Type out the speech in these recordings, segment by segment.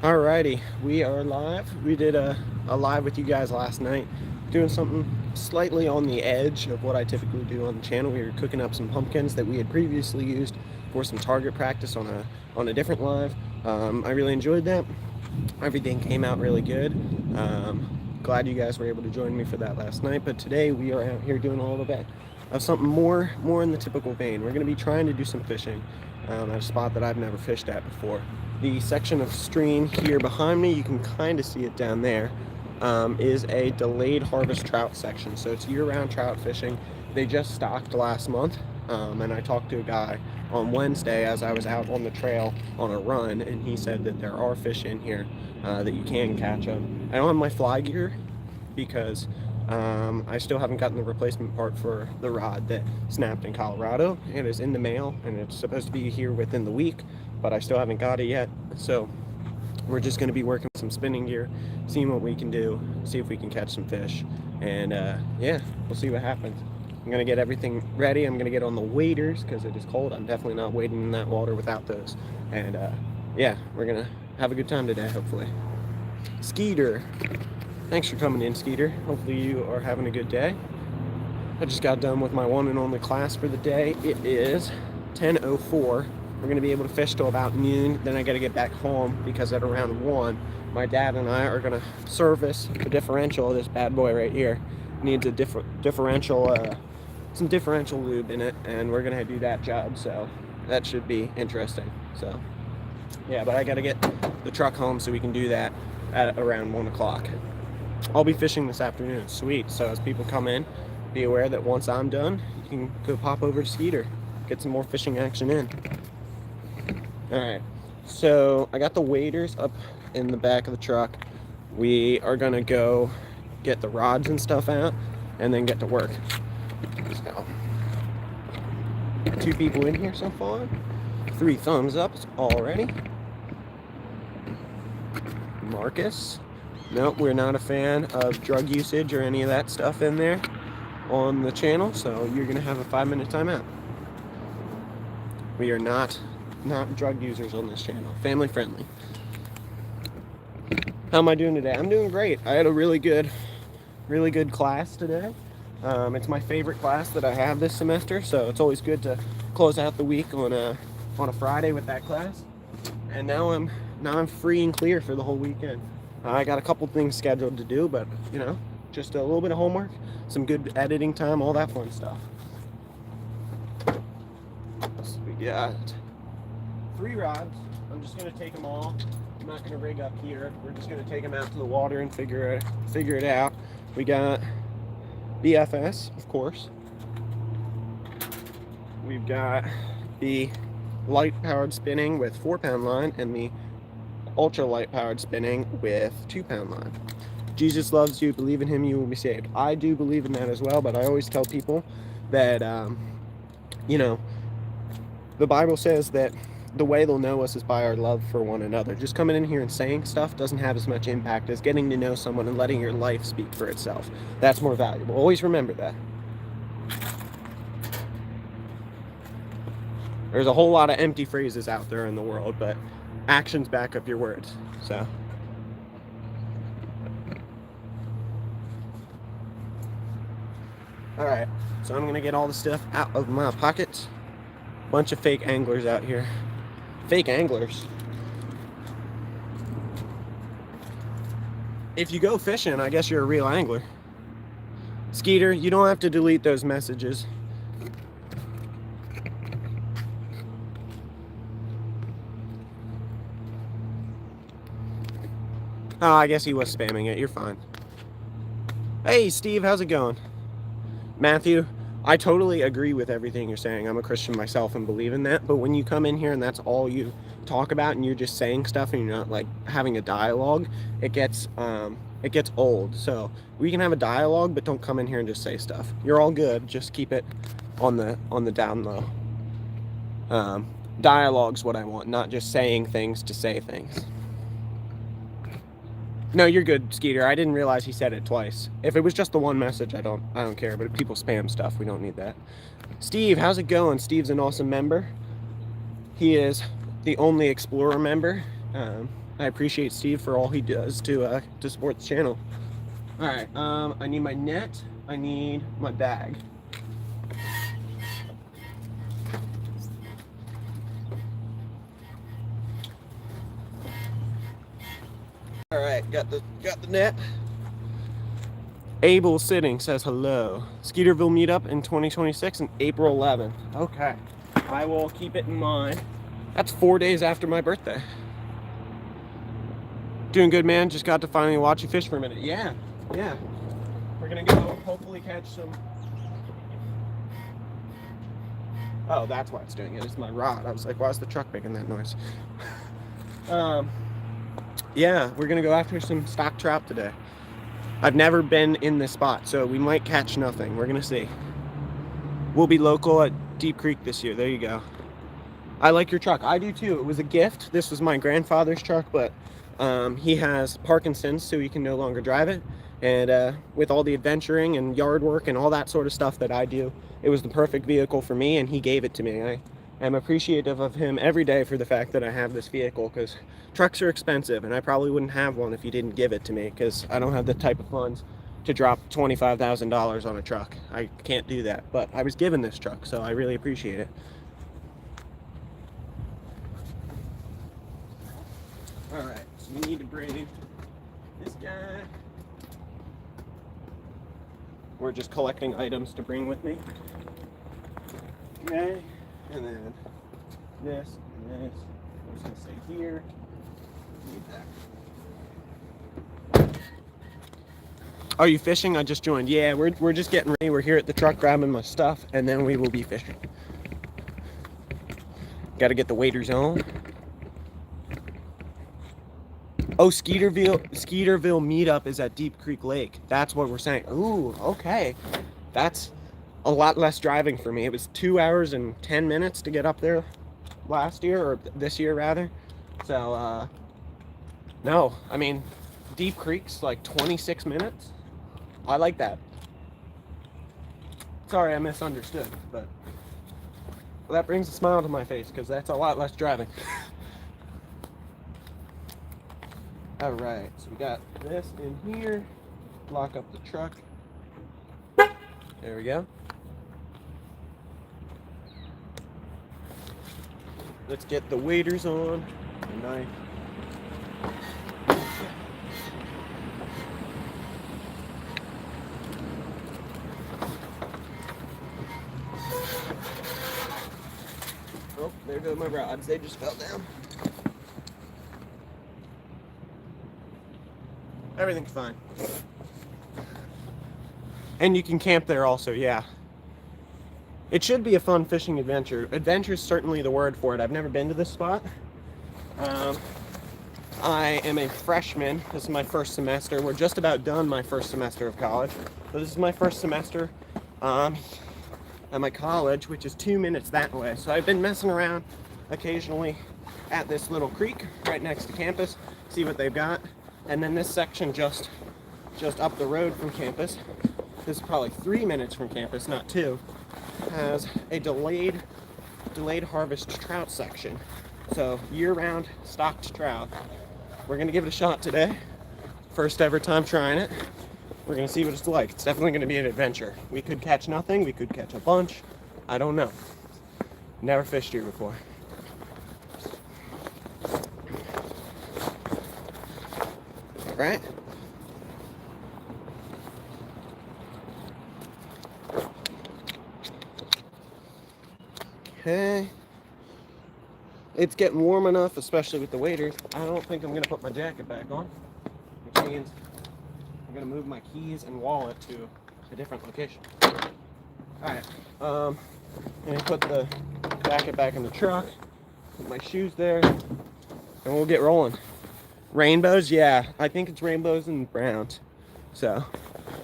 Alrighty, we are live. We did a live with you guys last night, doing something slightly on the edge of what I typically do on the channel. We were cooking up some pumpkins that we had previously used for some target practice on a different live. I really enjoyed that. Everything came out really good. Glad you guys were able to join me for that last night. But today we are out here doing a little bit of something more in the typical vein. We're going to be trying to do some fishing at a spot that I've never fished at before. The section of stream here behind me, you can kind of see it down there, is a delayed harvest trout section. So it's year-round trout fishing. They just stocked last month, and I talked to a guy on Wednesday as I was out on the trail on a run, and he said that there are fish in here that you can catch them. I don't have my fly gear because I still haven't gotten the replacement part for the rod that snapped in Colorado. It is in the mail and it's supposed to be here within the week, but I still haven't got it yet. So we're just going to be working with some spinning gear, seeing what we can do, see if we can catch some fish, and yeah, we'll see what happens. I'm going to get everything ready. I'm going to get on the waders because it is cold. I'm definitely not wading in that water without those. And yeah, we're going to have a good time today, hopefully. Skeeter. Thanks for coming in, Skeeter. Hopefully you are having a good day. I just got done with my one and only class for the day. It is 10:04. We're going to be able to fish till about noon. Then I got to get back home because at around 1, my dad and I are going to service the differential of this bad boy right here. It needs a differential, some differential lube in it, and we're going to do that job. So that should be interesting. So yeah, but I got to get the truck home so we can do that at around 1 o'clock. I'll be fishing this afternoon. Sweet. So as people come in, be aware that once I'm done, you can go pop over to Skeeter, get some more fishing action in. Alright, so I got the waders up in the back of the truck. We are gonna go get the rods and stuff out and then get to work. So, 2 people in here so far. 3 thumbs up already. Marcus. Nope, we're not a fan of drug usage or any of that stuff in there on the channel, so you're gonna have a 5-minute timeout. We are not drug users on this channel. Family friendly. How am I doing today? I'm doing great. I had a really good class today. It's my favorite class that I have this semester, so it's always good to close out the week on a Friday with that class. And now I'm free and clear for the whole weekend. I got a couple things scheduled to do, but you know, just a little bit of homework, some good editing time, all that fun stuff. So we got 3 rods. I'm just gonna take them all. I'm not gonna rig up here. We're just gonna take them out to the water and figure it out. We got BFS, of course. We've got the light powered spinning with 4-pound line and the ultra light powered spinning with 2-pound line. Jesus loves you, believe in him, you will be saved. I do believe in that as well, but I always tell people that you know, the Bible says that the way they'll know us is by our love for one another. Just coming in here and saying stuff doesn't have as much impact as getting to know someone and letting your life speak for itself. That's more valuable. Always remember that. There's a whole lot of empty phrases out there in the world, but actions back up your words. So all right, so I'm gonna get all the stuff out of my pockets. Bunch of fake anglers out here. Fake anglers. If you go fishing, I guess you're a real angler. Skeeter, you don't have to delete those messages. Oh, I guess he was spamming it. You're fine. Hey, Steve, how's it going? Matthew, I totally agree with everything you're saying. I'm a Christian myself and believe in that. But when you come in here and that's all you talk about and you're just saying stuff and you're not like having a dialogue, it gets old. So we can have a dialogue, but don't come in here and just say stuff. You're all good. Just keep it on the down low. Dialogue's what I want, not just saying things to say things. No, you're good, Skeeter. I didn't realize he said it twice. If it was just the one message, I don't care. But if people spam stuff, we don't need that. Steve, how's it going? Steve's an awesome member. He is the only Explorer member. I appreciate Steve for all he does to support the channel. All right, I need my net. I need my bag. All right, got the net. Abel Sitting says hello. Skeeterville meetup in 2026 and April 11th. Okay, I will keep it in mind. That's 4 days after my birthday. Doing good, man. Just got to finally watch you fish for a minute. Yeah. We're gonna go hopefully catch some. Oh, that's why it's doing it. It's my rod. I was like, why is the truck making that noise? Yeah, we're gonna go after some stock trout today. I've never been in this spot, so we might catch nothing. We're gonna see. We'll be local at Deep Creek this year. There you go. I like your truck. I do too. It was a gift. This was my grandfather's truck, but he has Parkinson's, so he can no longer drive it. And with all the adventuring and yard work and all that sort of stuff that I do, it was the perfect vehicle for me, and he gave it to me. I am appreciative of him every day for the fact that I have this vehicle, because trucks are expensive, and I probably wouldn't have one if he didn't give it to me, because I don't have the type of funds to drop $25,000 on a truck. I can't do that, but I was given this truck, so I really appreciate it. All right, so we need to bring this guy. We're just collecting items to bring with me. Okay, and then this and this. I'm just gonna stay here. Need that. Are you fishing? I just joined. Yeah, we're just getting ready. We're here at the truck grabbing my stuff, and then we will be fishing. Got to get the waders on. Oh, Skeeterville meetup is at Deep Creek Lake. That's what we're saying. Ooh, okay. That's a lot less driving for me. It was 2 hours and 10 minutes to get up there last year, or this year rather. So, no, I mean, Deep Creek's like 26 minutes. I like that. Sorry, I misunderstood, but well, that brings a smile to my face because that's a lot less driving. All right, so we got this in here. Lock up the truck. There we go. Let's get the waders on. The knife. Oh, there go my rods. They just fell down. Everything's fine. And you can camp there also, yeah. It should be a fun fishing adventure. Adventure is certainly the word for it. I've never been to this spot. I am a freshman. This is my first semester. We're just about done my first semester of college. So this is my first semester at my college, which is 2 minutes that way. So I've been messing around occasionally at this little creek right next to campus, see what they've got. And then this section just up the road from campus, this is probably 3 minutes from campus, not 2, has a delayed harvest trout section. So year-round stocked trout. We're gonna give it a shot today. First ever time trying it. We're gonna see what it's like. It's definitely gonna be an adventure. We could catch nothing, we could catch a bunch. I don't know. Never fished here before. All right. Okay. It's getting warm enough, especially with the waders. I don't think I'm going to put my jacket back on, which means I'm going to move my keys and wallet to a different location. Alright, I'm going to put the jacket back in the truck, put my shoes there, and we'll get rolling. Rainbows? Yeah, I think it's rainbows and browns. So,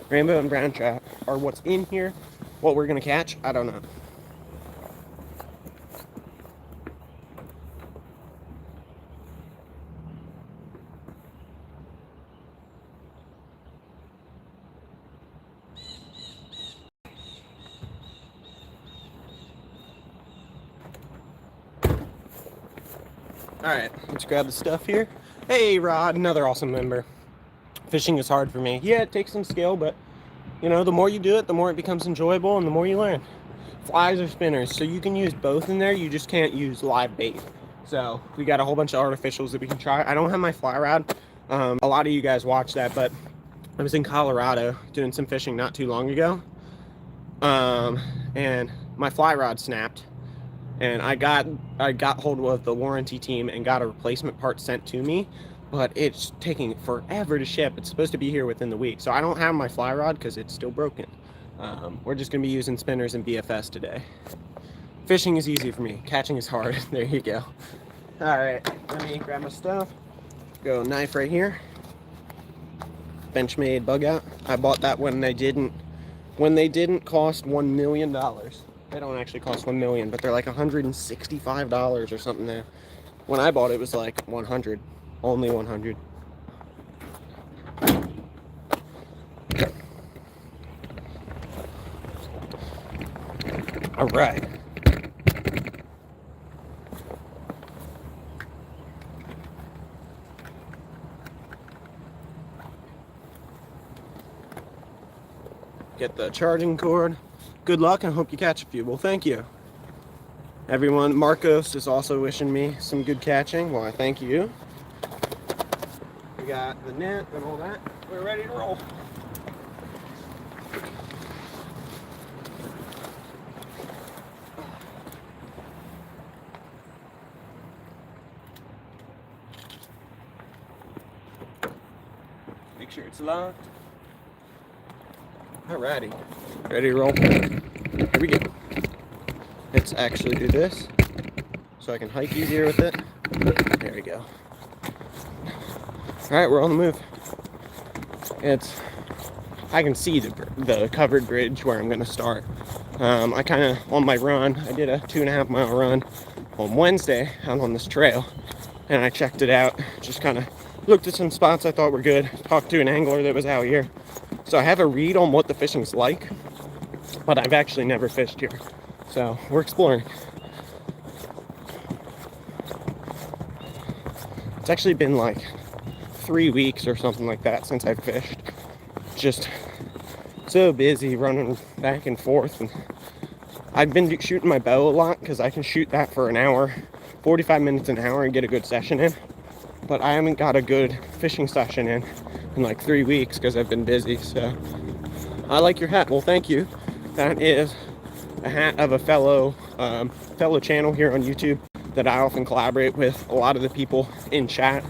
rainbow and brown trout are what's in here. What we're going to catch, I don't know. Alright, let's grab the stuff here. Hey Rod, another awesome member. Fishing is hard for me. Yeah, it takes some skill, but you know, the more you do it, the more it becomes enjoyable and the more you learn. Flies or spinners, so you can use both in there, you just can't use live bait. So we got a whole bunch of artificials that we can try. I don't have my fly rod. A lot of you guys watch that, but I was in Colorado doing some fishing not too long ago. And my fly rod snapped. And I got hold of the warranty team and got a replacement part sent to me, but it's taking forever to ship. It's supposed to be here within the week, so I don't have my fly rod because it's still broken. We're just gonna be using spinners and BFS today. Fishing is easy for me, catching is hard. There you go. All right, let me grab my stuff. Go knife right here. Benchmade bug out. I bought that when they didn't cost $1 million. They don't actually cost 1 million, but they're like $165 or something there. When I bought it, it was like 100, only 100. All right. Get the charging cord. Good luck and hope you catch a few. Well, thank you. Everyone, Marcos is also wishing me some good catching. Well, I thank you. We got the net and all that. We're ready to roll. Make sure it's locked. Alrighty, ready to roll. Here we go. Let's actually do this so I can hike easier with it. There we go. Alright, we're on the move. I can see the covered bridge where I'm gonna start. I kind of, on my run, I did a 2.5 mile run on Wednesday out on this trail, and I checked it out. Just kind of looked at some spots I thought were good, talked to an angler that was out here. So I have a read on what the fishing's like, but I've actually never fished here. So we're exploring. It's actually been like 3 weeks or something like that since I've fished. Just so busy running back and forth. And I've been shooting my bow a lot because I can shoot that for an hour, 45 minutes an hour, and get a good session in. But I haven't got a good fishing session in like 3 weeks because I've been busy. So I like your hat. Well, thank you. That is a hat of a fellow channel here on YouTube that I often collaborate with. A lot of the people in chat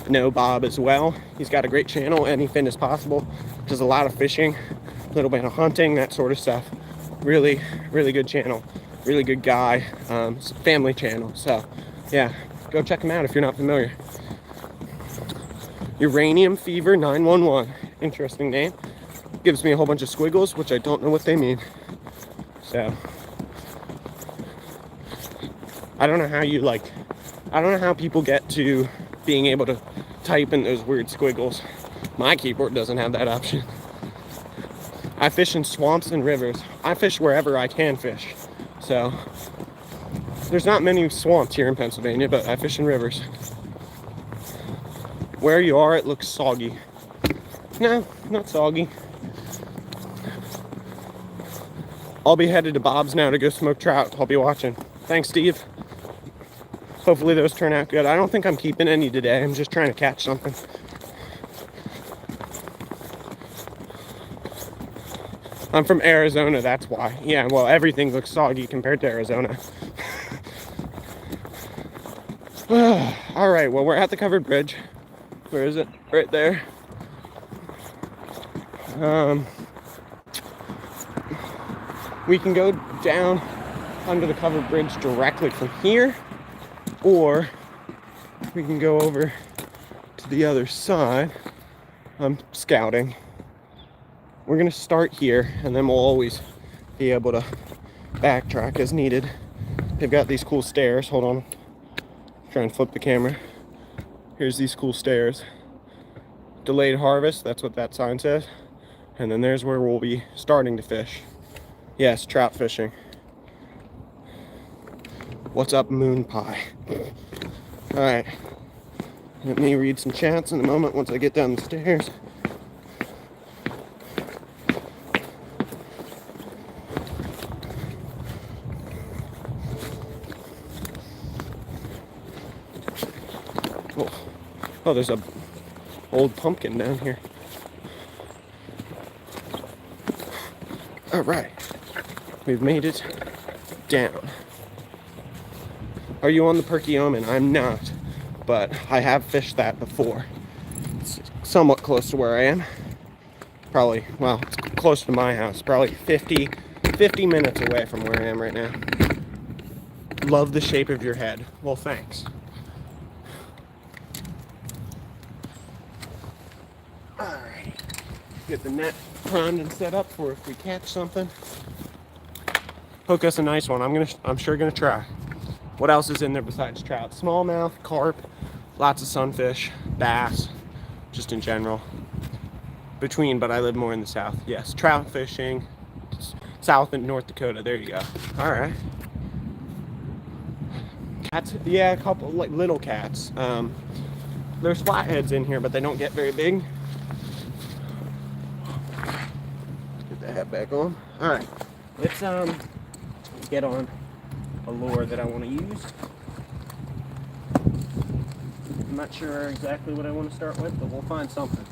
know Bob as well. He's got a great channel, Anyfin Is Possible. Does a lot of fishing, a little bit of hunting, that sort of stuff. Really, really good channel. Really good guy. Family channel. So yeah, go check him out if you're not familiar. Uranium Fever 911. Interesting name. Gives me a whole bunch of squiggles, which I don't know what they mean. So I don't know how people get to being able to type in those weird squiggles. My keyboard doesn't have that option. I fish in swamps and rivers. I fish wherever I can fish. So there's not many swamps here in Pennsylvania, but I fish in rivers. Where you are, it looks soggy. No, not soggy. I'll be headed to Bob's now to go smoke trout. I'll be watching. Thanks, Steve. Hopefully those turn out good. I don't think I'm keeping any today. I'm just trying to catch something. I'm from Arizona, that's why. Yeah, well, everything looks soggy compared to Arizona. All right, well, we're at the covered bridge. Where is it? Right there. We can go down under the covered bridge directly from here, or we can go over to the other side. I'm scouting. We're gonna start here, and then we'll always be able to backtrack as needed. They've got these cool stairs. Hold on. Try and flip the camera. Here's these cool stairs. Delayed harvest, that's what that sign says. And then there's where we'll be starting to fish. Yes, trout fishing. What's up, Moon Pie? Alright. Let me read some chats in a moment once I get down the stairs. Oh, there's a old pumpkin down here. Alright. We've made it down. Are you on the Perkiomen? I'm not, but I have fished that before. It's somewhat close to where I am. Probably, well, it's close to my house. Probably 50 minutes away from where I am right now. Love the shape of your head. Well, thanks. Alright. Get the net primed and set up for if we catch something. Hook us a nice one. I'm sure gonna try. What else is in there besides trout? Smallmouth, carp, lots of sunfish, bass, just in general. But I live more in the south. Yes, trout fishing, South and North Dakota. There you go. All right. Cats, yeah, a couple like little cats. There's flatheads in here, but they don't get very big. Get the hat back on. All right, let's get on a lure that I want to use. I'm not sure exactly what I want to start with, but we'll find something.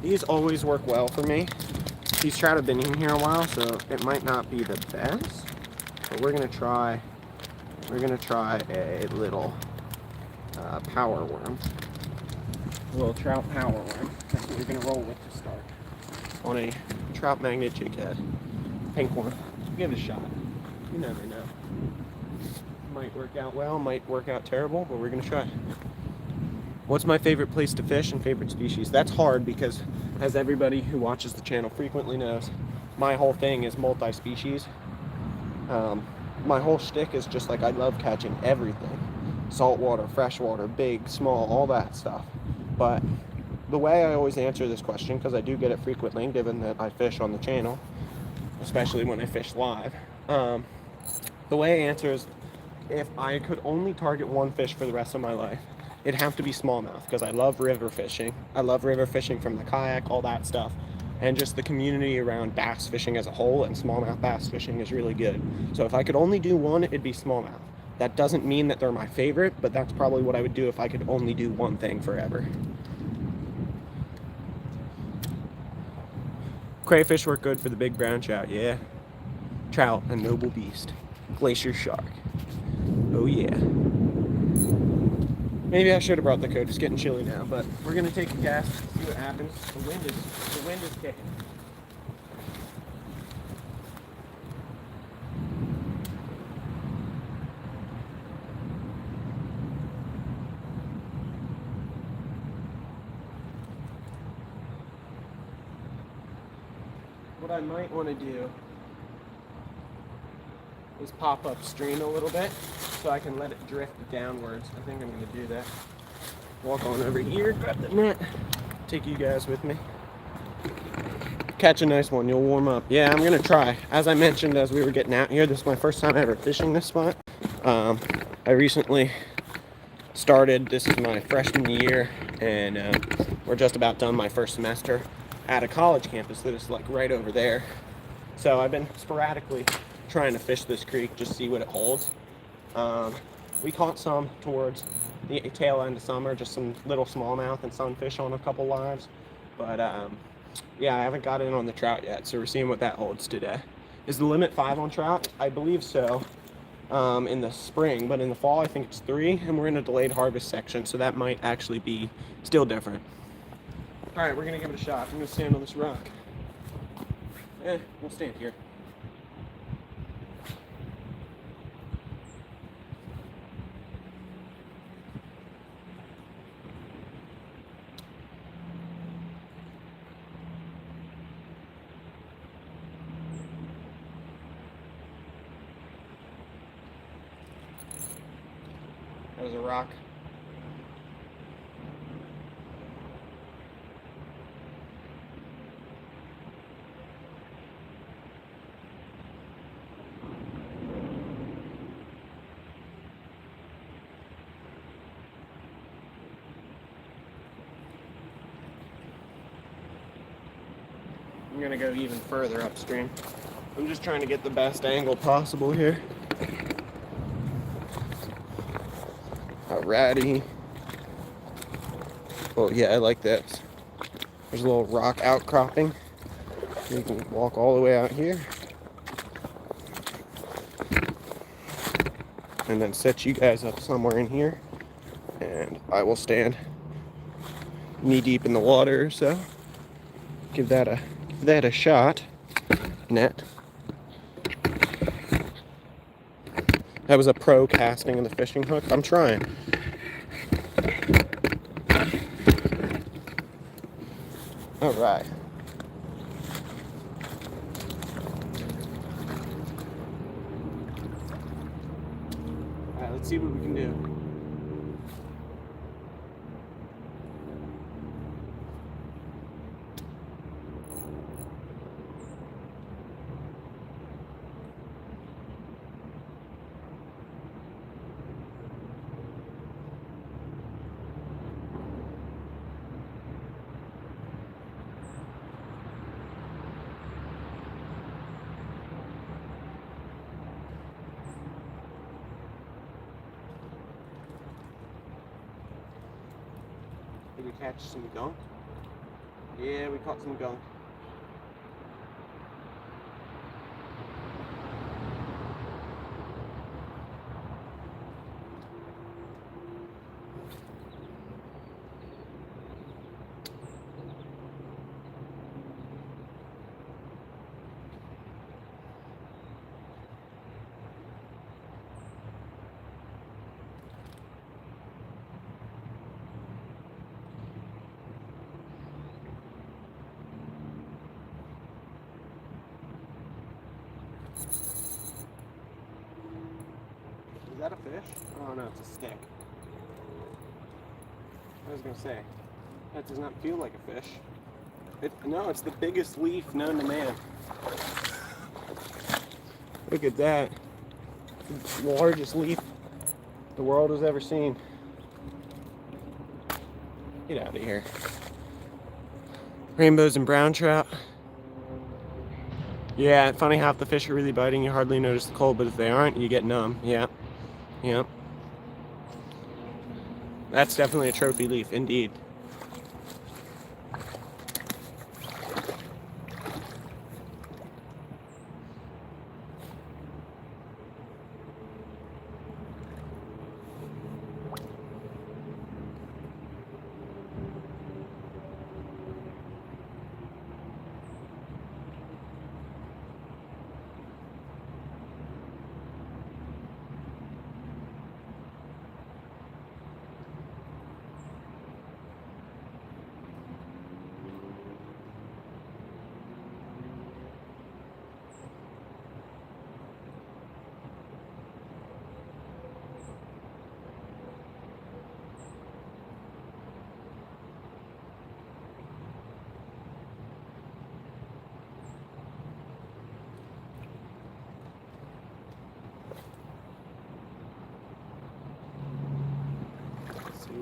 These always work well for me. These trout have been in here a while, so it might not be the best, but we're gonna try a little power worm. A little trout power worm. That's what we're gonna roll with to start. On a trout magnet jig head. Pink one. Give it a shot. You never know. Might work out well, might work out terrible, but we're gonna try. What's my favorite place to fish and favorite species? That's hard because, as everybody who watches the channel frequently knows, my whole thing is multi-species. My whole shtick is just like I love catching everything. Saltwater, freshwater, big, small, all that stuff. But the way I always answer this question, because I do get it frequently, given that I fish on the channel, especially when I fish live, the way I answer is, if I could only target one fish for the rest of my life, it'd have to be smallmouth, because I love river fishing. I love river fishing from the kayak, all that stuff. And just the community around bass fishing as a whole, and smallmouth bass fishing is really good. So if I could only do one, it'd be smallmouth. That doesn't mean that they're my favorite, but that's probably what I would do if I could only do one thing forever. Crayfish work good for the big brown trout, yeah. Trout, a noble beast. Glacier shark. Oh yeah. Maybe I should have brought the coat. It's getting chilly now, but we're gonna take a cast, see what happens. The wind is kicking. What I might want to do is pop upstream a little bit so I can let it drift downwards. I think I'm going to do that. Walk on over here, grab the net, take you guys with me. Catch a nice one, you'll warm up. Yeah, I'm going to try. As I mentioned as we were getting out here, this is my first time ever fishing this spot. I recently started, this is my freshman year, and we're just about done my first semester at a college campus that is like right over there. So I've been sporadically trying to fish this creek, just see what it holds. We caught some towards the tail end of summer, just some little smallmouth and sunfish on a couple lives. But yeah, I haven't got in on the trout yet, so we're seeing what that holds today. Is the limit 5 on trout? I believe so. In the spring, but in the fall I think it's 3, and we're in a delayed harvest section, so that might actually be still different. All right, we're gonna give it a shot. I'm gonna stand on this rock. We'll stand here. That was a rock. I'm gonna go even further upstream. I'm just trying to get the best angle possible here. Alrighty. Oh yeah, I like this. There's a little rock outcropping. You can walk all the way out here. And then set you guys up somewhere in here. And I will stand knee deep in the water, so give that a shot. Net. That was a pro casting of the fishing hook. I'm trying. All right. All right, let's see what we can do. Did we catch some gunk? Yeah, we caught some gunk. Is that a fish? Oh no, it's a stick. I was gonna say, that does not feel like a fish. No, it's the biggest leaf known to man. Look at that. The largest leaf the world has ever seen. Get out of here. Rainbows and brown trout. Yeah, funny how if the fish are really biting, you hardly notice the cold, but if they aren't, you get numb. Yeah. Yep. That's definitely a trophy leaf, indeed.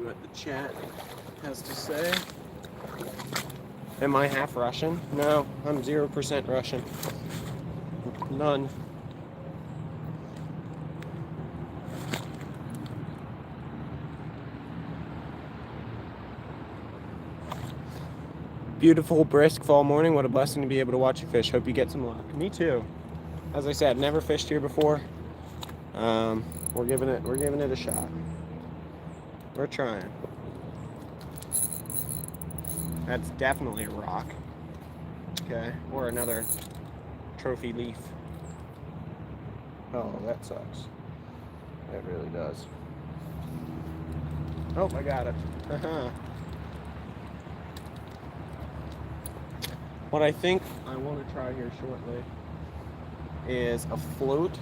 What the chat has to say. Am I half Russian? No, I'm 0% Russian. None. Beautiful, brisk fall morning. What a blessing to be able to watch you fish. Hope you get some luck. Me too. As I said, never fished here before. We're giving it a shot. We're trying. That's definitely a rock. Okay, or another trophy leaf. Oh, that sucks. That really does. Oh, I got it. What I think I want to try here shortly is a float,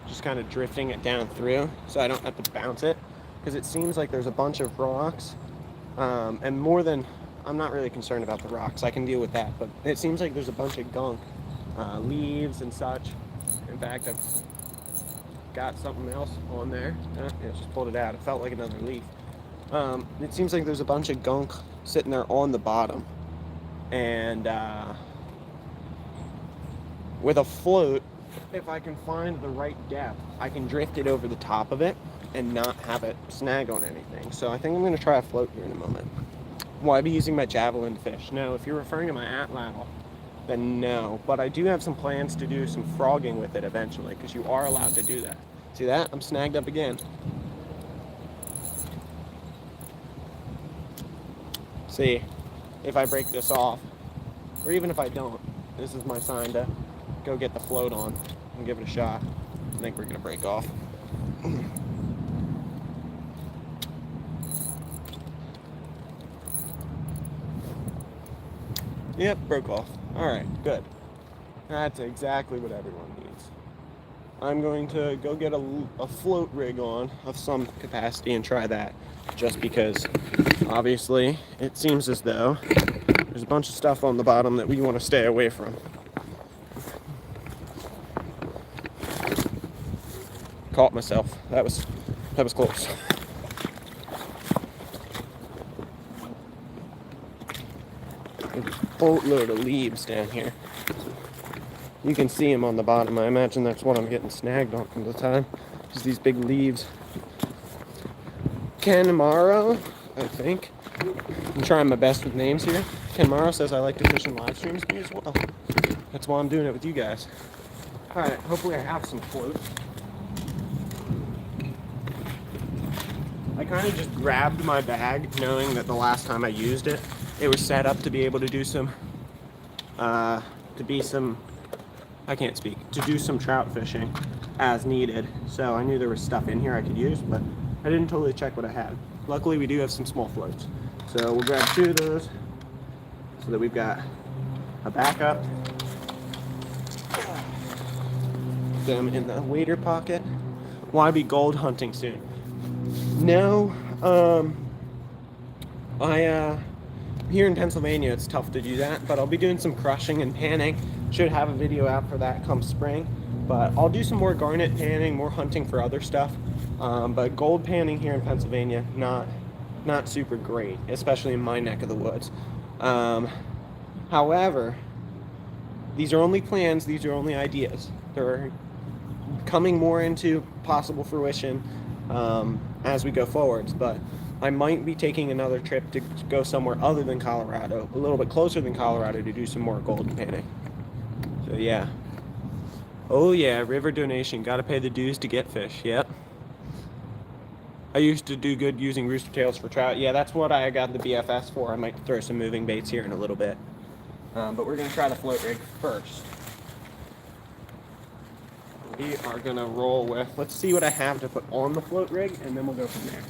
just kind of drifting it down through so I don't have to bounce it, because it seems like there's a bunch of rocks, and more than, I'm not really concerned about the rocks, I can deal with that, but it seems like there's a bunch of gunk, leaves and such. In fact, I've got something else on there. Yeah, just pulled it out. It felt like another leaf. It seems like there's a bunch of gunk sitting there on the bottom, and with a float, if I can find the right depth, I can drift it over the top of it and not have it snag on anything. So I think I'm going to try a float here in a moment. Will I be using my javelin fish? No. If you're referring to my atlatl, then no. But I do have some plans to do some frogging with it eventually, because you are allowed to do that. See that? I'm snagged up again. See, if I break this off, or even if I don't, this is my sign to go get the float on and give it a shot. I think we're going to break off. Yep, broke off. Alright, good. That's exactly what everyone needs. I'm going to go get a float rig on of some capacity and try that. Just because, obviously, it seems as though there's a bunch of stuff on the bottom that we want to stay away from. Caught myself. That was close. Boatload of leaves down here. You can see them on the bottom. I imagine that's what I'm getting snagged on from the time. Just these big leaves. Ken Morrow, I think. I'm trying my best with names here. Ken Morrow says I like to fish in live streams as well. That's why I'm doing it with you guys. Alright, hopefully I have some floats. I kind of just grabbed my bag knowing that the last time I used it, it was set up to be able to do some, to do some trout fishing as needed. So I knew there was stuff in here I could use, but I didn't totally check what I had. Luckily, we do have some small floats. So we'll grab 2 of those so that we've got a backup. Put them in the wader pocket. Will I be gold hunting soon? No, here in Pennsylvania, it's tough to do that, but I'll be doing some crushing and panning. Should have a video out for that come spring, but I'll do some more garnet panning, more hunting for other stuff. But gold panning here in Pennsylvania, not super great, especially in my neck of the woods. However, these are only plans, these are only ideas. They're coming more into possible fruition as we go forwards, but I might be taking another trip to go somewhere other than Colorado, a little bit closer than Colorado, to do some more golden panning. So yeah. Oh yeah, river donation, gotta pay the dues to get fish, yep. I used to do good using rooster tails for trout. Yeah, that's what I got the BFS for. I might throw some moving baits here in a little bit. But we're gonna try the float rig first. We are gonna roll with, let's see what I have to put on the float rig, and then we'll go from there.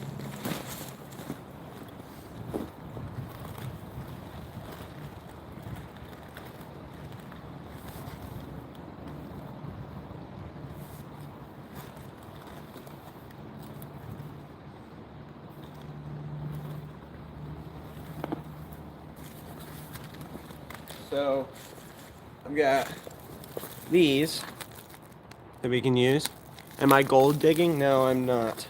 So I've got these that we can use. Am I gold digging? No, I'm not.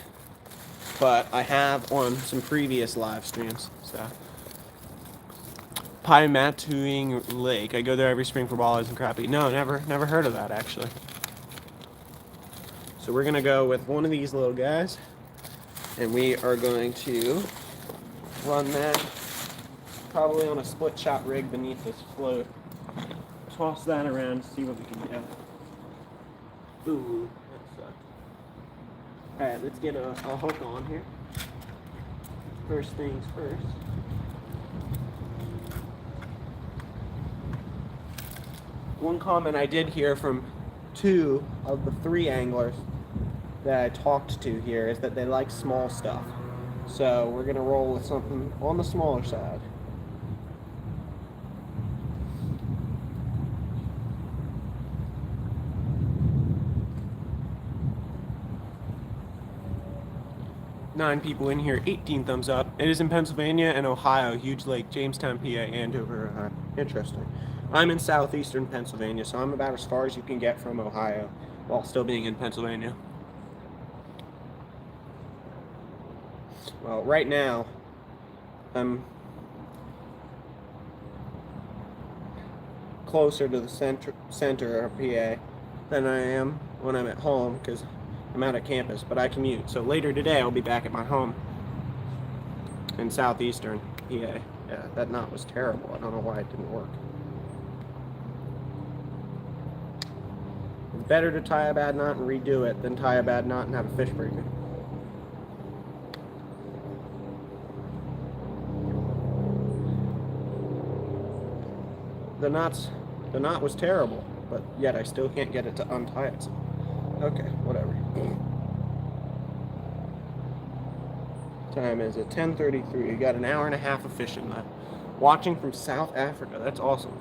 But I have on some previous live streams. So Pymatuing Lake. I go there every spring for walleyes and crappie. No, never heard of that actually. So we're gonna go with one of these little guys, and we are going to run that probably on a split shot rig beneath this float. Toss that around, see what we can get. Ooh, that sucked. Alright, let's get a hook on here. First things first. One comment I did hear from 2 of the 3 anglers that I talked to here is that they like small stuff. So we're gonna roll with something on the smaller side. Nine people in here, 18 thumbs up. It is in Pennsylvania and Ohio, huge lake, Jamestown, PA, Andover, Ohio. Interesting. I'm in southeastern Pennsylvania, so I'm about as far as you can get from Ohio while still being in Pennsylvania. Well, right now, closer to the center of PA than I am when I'm at home because I'm out at campus, but I commute. So later today I'll be back at my home in southeastern PA. Yeah, that knot was terrible. I don't know why it didn't work. It's better to tie a bad knot and redo it than tie a bad knot and have a fish breaker. The knot was terrible, but yet I still can't get it to untie it. Okay, whatever. Time is at 10:33. You got an hour and a half of fishing left. Watching from South Africa. That's awesome.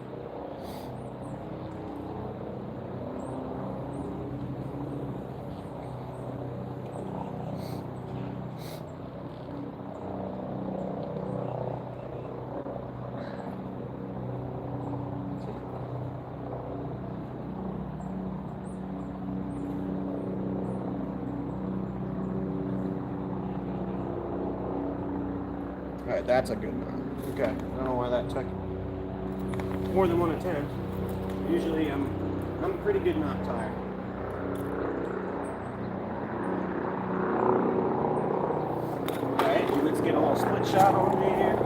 Alright, that's a good knot. Okay, I don't know why that took more than one attempt. Usually I'm a pretty good knot tire. Alright, let's get a little split shot on me here.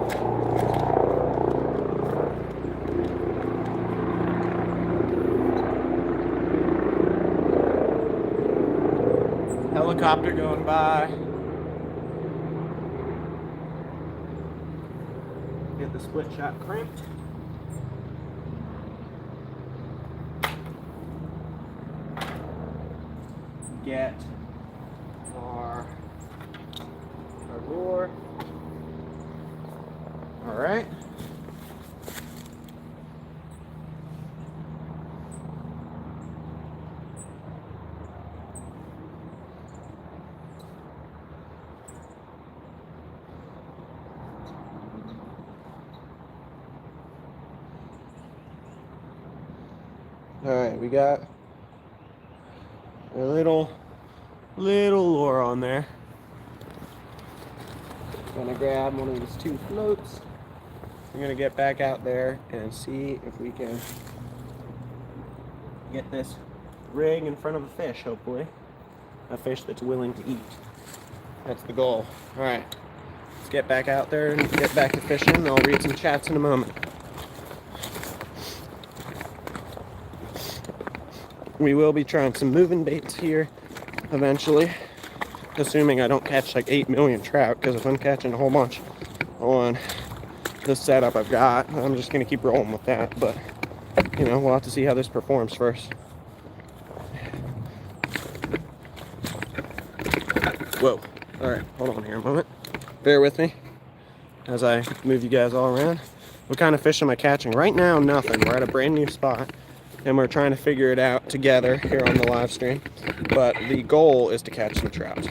Helicopter going by. Get the split shot crimped. Get our lure. All right. Alright, we got a little lure on there. Gonna grab one of these two floats. We're gonna get back out there and see if we can get this rig in front of a fish, hopefully. A fish that's willing to eat. That's the goal. Alright, let's get back out there and get back to fishing. I'll read some chats in a moment. We will be trying some moving baits here eventually, assuming I don't catch like 8 million trout, because if I'm catching a whole bunch on the setup I've got, I'm just going to keep rolling with that. But, you know, we'll have to see how this performs first. Whoa. Alright, hold on here a moment. Bear with me as I move you guys all around. What kind of fish am I catching? Right now, nothing. We're at a brand new spot, and we're trying to figure it out together here on the live stream. But the goal is to catch some trout.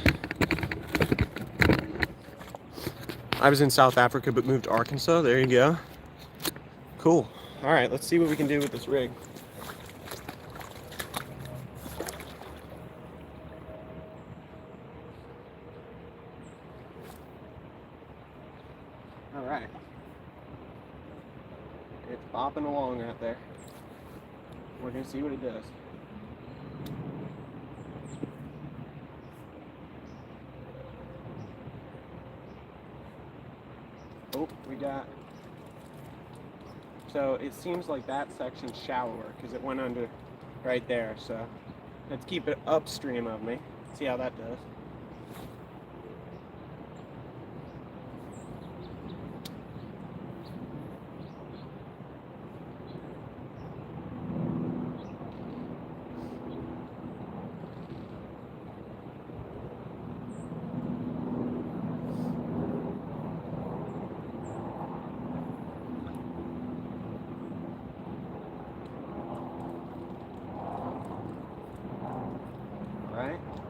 I was in South Africa but moved to Arkansas. There you go. Cool. All right, let's see what we can do with this rig. All right. It's bopping along out there. We're going to see what it does. Oh, we got... So it seems like that section's shallower because it went under right there. So let's keep it upstream of me. See how that does.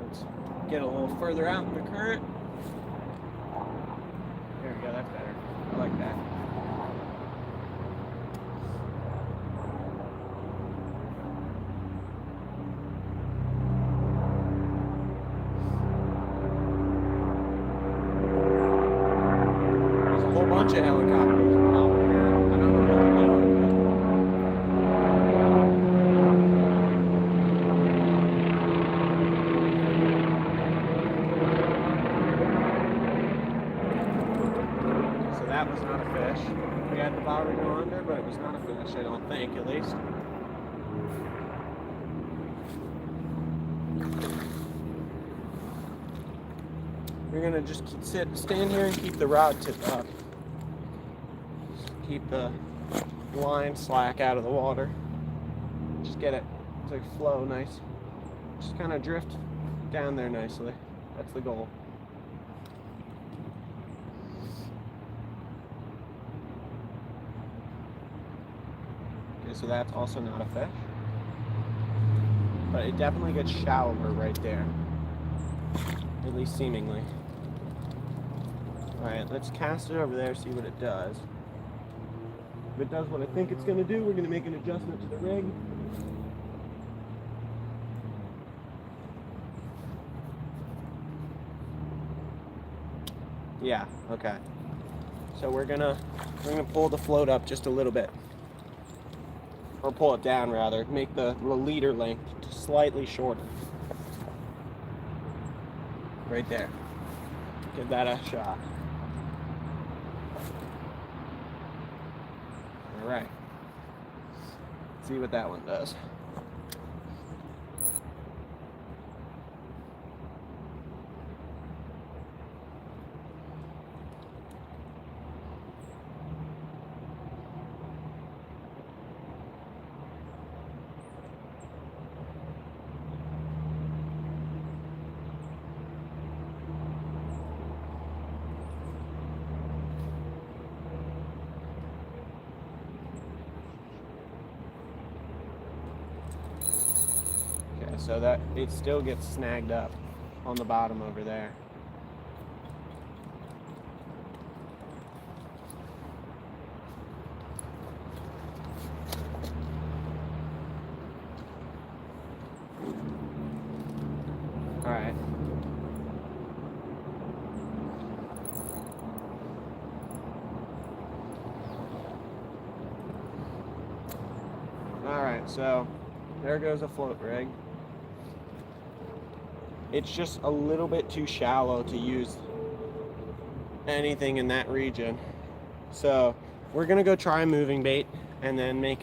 Let's get a little further out in the current. There we go, that's better. I like that. There's a whole bunch of helicopters out there. I don't know what they're doing. had the bobber go under, but it was not a fish, I don't think, at least. We're gonna just stand here and keep the rod tipped up. Keep the line slack out of the water. Just get it to flow nice. Just kind of drift down there nicely. That's the goal. Okay, so that's also not a fish. But it definitely gets shallower right there. At least seemingly. Alright, let's cast it over there, see what it does. If it does what I think it's going to do, we're going to make an adjustment to the rig. Yeah, okay. So we're gonna pull the float up just a little bit. Or pull it down rather. Make the leader length slightly shorter. Right there. Give that a shot. Alright. See what that one does. So that it still gets snagged up on the bottom over there. All right. All right, so there goes a float rig. It's just a little bit too shallow to use anything in that region. So we're gonna go try a moving bait and then make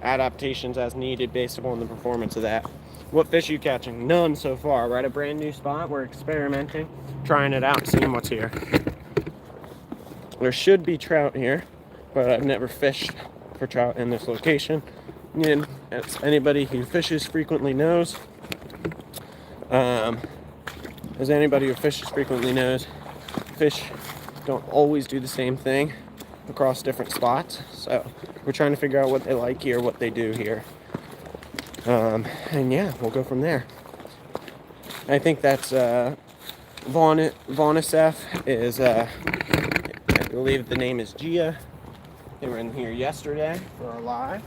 adaptations as needed based upon the performance of that. What fish are you catching? None so far. We're at a brand new spot. We're experimenting, trying it out, seeing what's here. There should be trout here, but I've never fished for trout in this location. And as anybody who fishes frequently knows, fish don't always do the same thing across different spots. So we're trying to figure out what they like here, what they do here. And yeah, we'll go from there. I think that's Vaunisef is, I believe the name is Gia. They were in here yesterday for our live.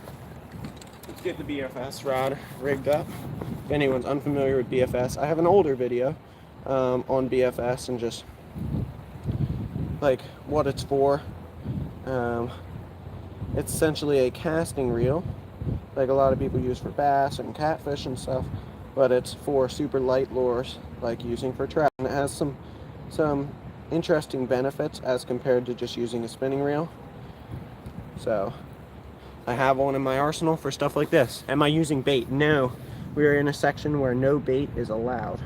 Let's get the BFS rod rigged up. If anyone's unfamiliar with BFS, I have an older video on BFS and just like what it's for. It's essentially a casting reel, like a lot of people use for bass and catfish and stuff, but it's for super light lures, like using for trout. And it has some interesting benefits as compared to just using a spinning reel. So I have one in my arsenal for stuff like this. Am I using bait? No. We are in a section where no bait is allowed.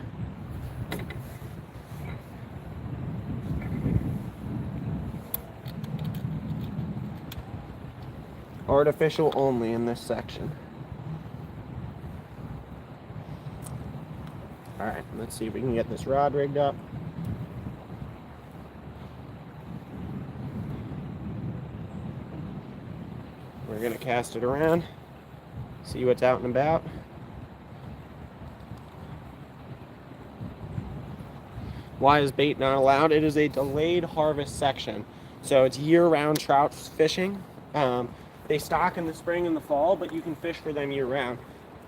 Artificial only in this section. Alright, let's see if we can get this rod rigged up. We're going to cast it around, see what's out and about. Why is bait not allowed? It is a delayed harvest section. So it's year-round trout fishing. They stock in the spring and the fall, but you can fish for them year-round.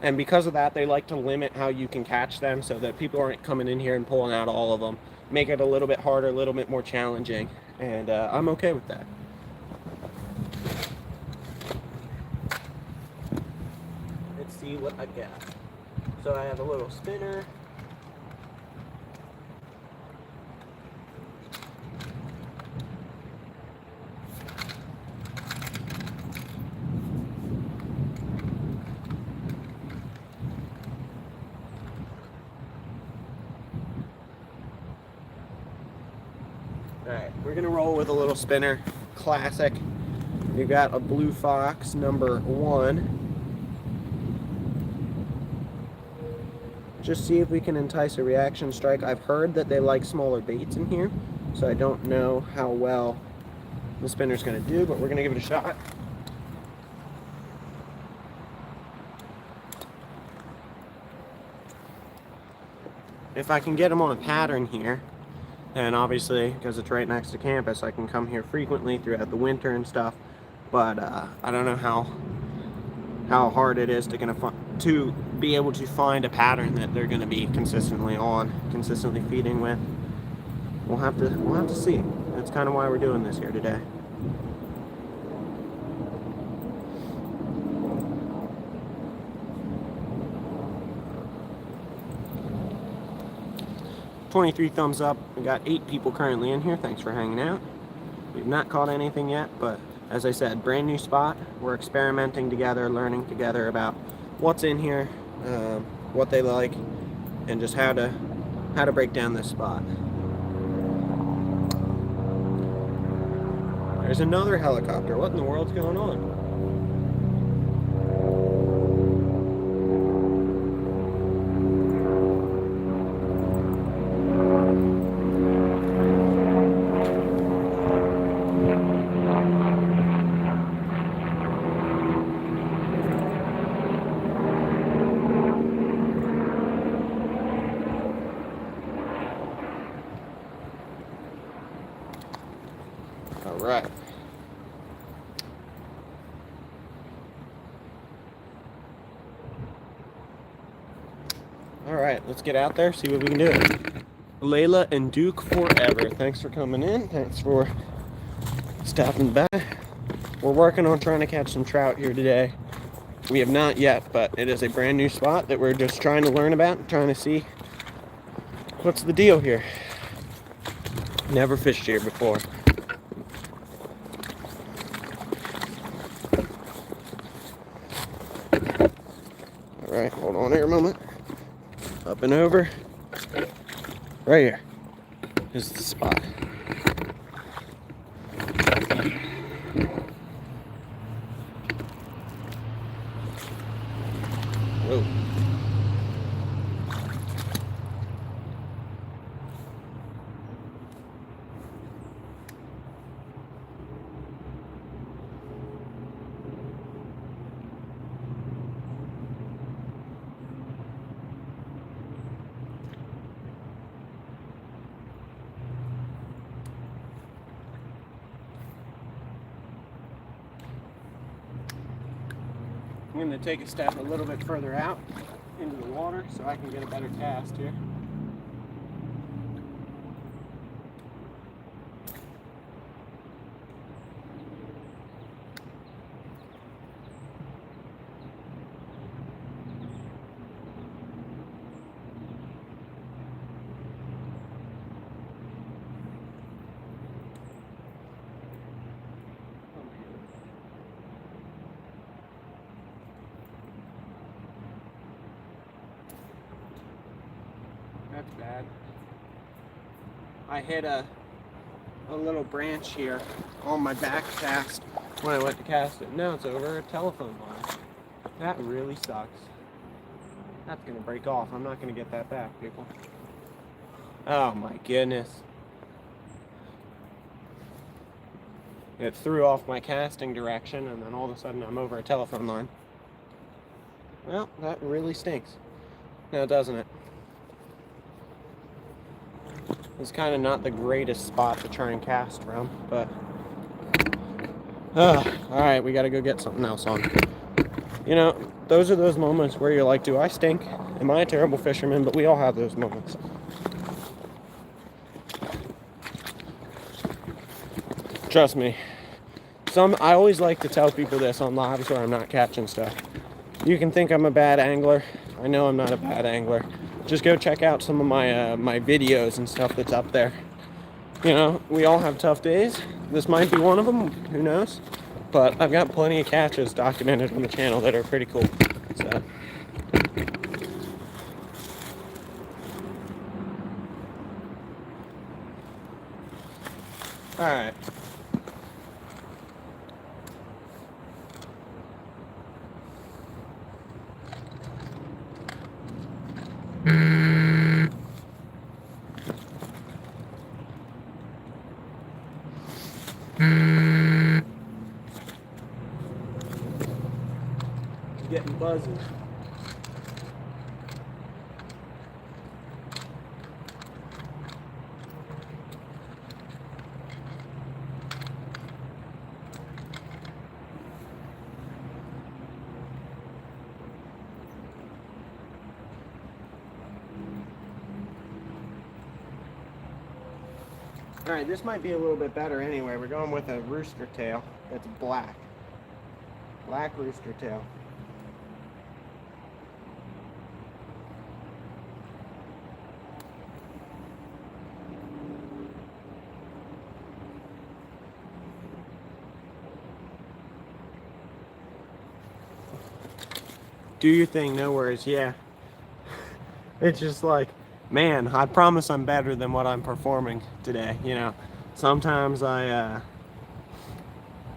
And because of that, they like to limit how you can catch them so that people aren't coming in here and pulling out all of them. Make it a little bit harder, a little bit more challenging. And I'm okay with that. Let's see what I got. So I have a little spinner. we're gonna roll with a little spinner, classic. You got a Blue Fox number 1. Just see if we can entice a reaction strike. I've heard that they like smaller baits in here, so I don't know how well the spinner's gonna do, but we're gonna give it a shot. If I can get them on a pattern here, and obviously, because it's right next to campus, I can come here frequently throughout the winter and stuff. But I don't know how hard it is to be able to find a pattern that they're going to be consistently feeding with. We'll have to see. That's kind of why we're doing this here today. $23 thumbs up. We got 8 people currently in here. Thanks for hanging out. We've not caught anything yet, but as I said, brand new spot. We're experimenting together, learning together about what's in here, what they like, and just how to break down this spot. There's another helicopter. What in the world's going on? All right. All right, let's get out there, see what we can do. Layla and Duke forever. Thanks for coming in. Thanks for stopping by. We're working on trying to catch some trout here today. We have not yet, but it is a brand new spot that we're just trying to learn about, trying to see what's the deal here. Never fished here before. All right, hold on here a moment. Up and over. Right here is the spot. Whoa. I'm going to take a step a little bit further out into the water so I can get a better cast here. That's bad. I hit a little branch here on my back cast when I went to cast it. Now it's over a telephone line. That really sucks. That's gonna break off. I'm not gonna get that back, people. Oh my goodness. It threw off my casting direction and then all of a sudden I'm over a telephone line. Well, that really stinks. Now doesn't it? It's kind of not the greatest spot to try and cast from, but alright, we gotta go get something else on. You know, those are those moments where you're like, do I stink? Am I a terrible fisherman? But we all have those moments. Trust me. I always like to tell people this on lives where I'm not catching stuff. You can think I'm a bad angler. I know I'm not a bad angler. Just go check out some of my videos and stuff that's up there. You know, we all have tough days. This might be one of them, who knows? But I've got plenty of catches documented on the channel that are pretty cool. So. All right. Getting buzzy. All right, this might be a little bit better anyway. We're going with a rooster tail that's black. Black rooster tail. Do your thing, no worries. Yeah. It's just like, man, I promise I'm better than what I'm performing today. You know, sometimes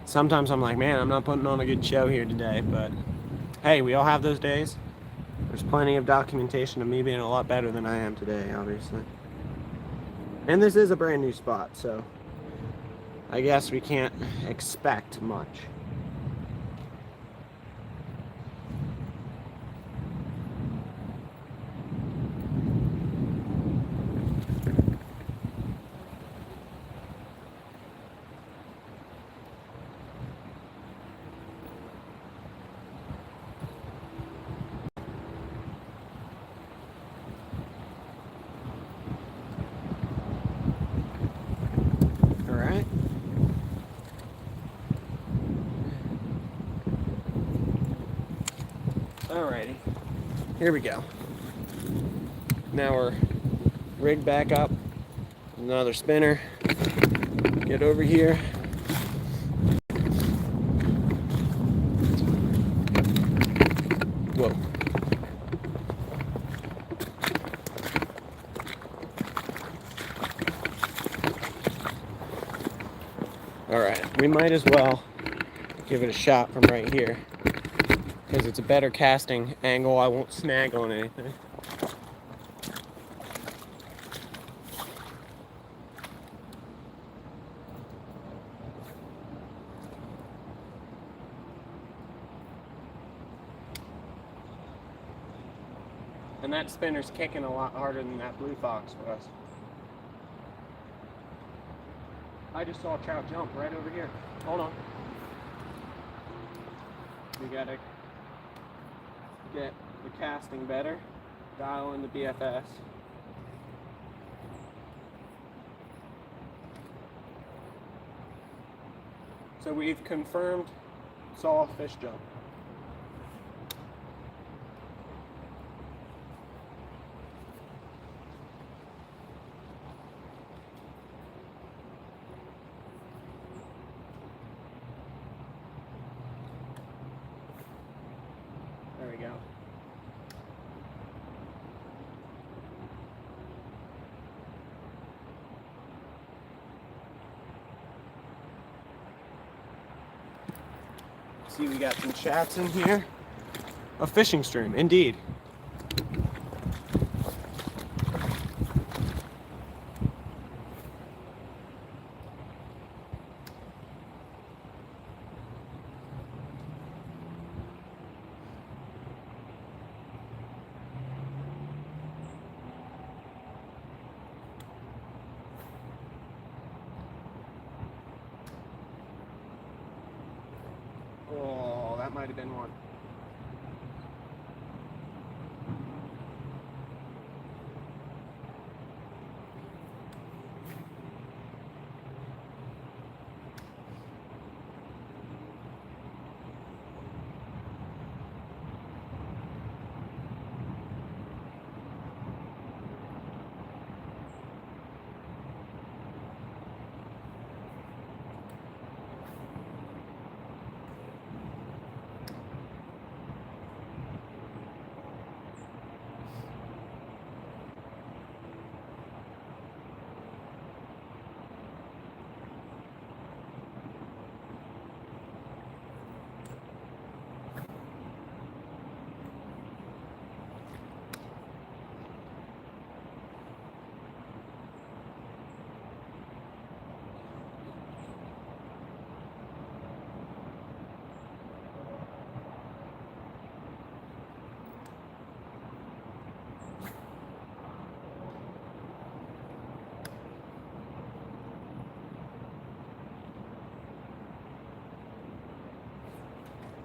sometimes I'm like, man, I'm not putting on a good show here today. But hey, we all have those days. There's plenty of documentation of me being a lot better than I am today, obviously. And this is a brand new spot, so I guess we can't expect much. All right. Alrighty. Here we go. Now we're rigged back up. Another spinner. Get over here. Whoa. Alright, we might as well give it a shot from right here, because it's a better casting angle. I won't snag on anything. And that spinner's kicking a lot harder than that Blue Fox was. I just saw a trout jump right over here. Hold on. We gotta get the casting better. Dial in the BFS. So we've confirmed saw a fish jump. There we go. See, we got some chats in here. A fishing stream, indeed. Oh, that might have been one.